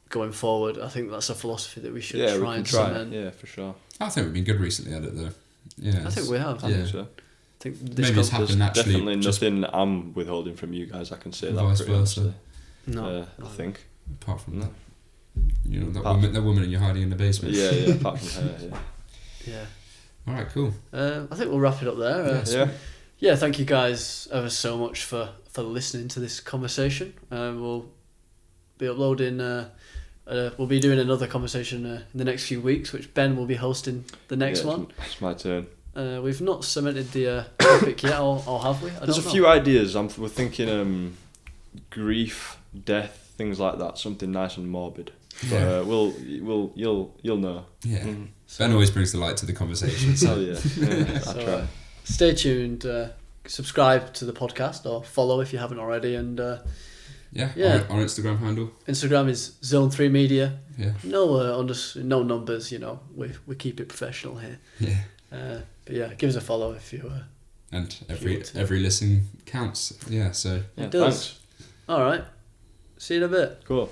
going forward, I think that's a philosophy that we should try and cement. Yeah, for sure. I think we've been good recently at it though. Yeah, I think we have. I think so. I think this Maybe it's conference- happened naturally. Definitely just nothing I'm withholding from you guys. I can say that Vice pretty versa. honestly. No, I think. apart from No. that woman in your hiding in the basement. Yeah, apart from her, yeah. All right, cool. I think we'll wrap it up there. yeah. Thank you guys ever so much for listening to this conversation. We'll be uploading. We'll be doing another conversation in the next few weeks, which Ben will be hosting the next one. It's my turn. We've not cemented the topic yet, or have we? There's a few ideas. We're thinking grief, death, things like that. Something nice and morbid. Yeah. But you'll know. Yeah. Mm-hmm. Ben always brings the light to the conversation. So Oh yeah. I So, try. stay tuned. Subscribe to the podcast or follow if you haven't already. And yeah. Our Instagram handle. Instagram is Zone3 Media. Yeah. No numbers. We keep it professional here. Yeah. But yeah, give us a follow if you. And If you want to. every listen counts. Yeah. So It does. Thanks. All right. See you in a bit. Cool.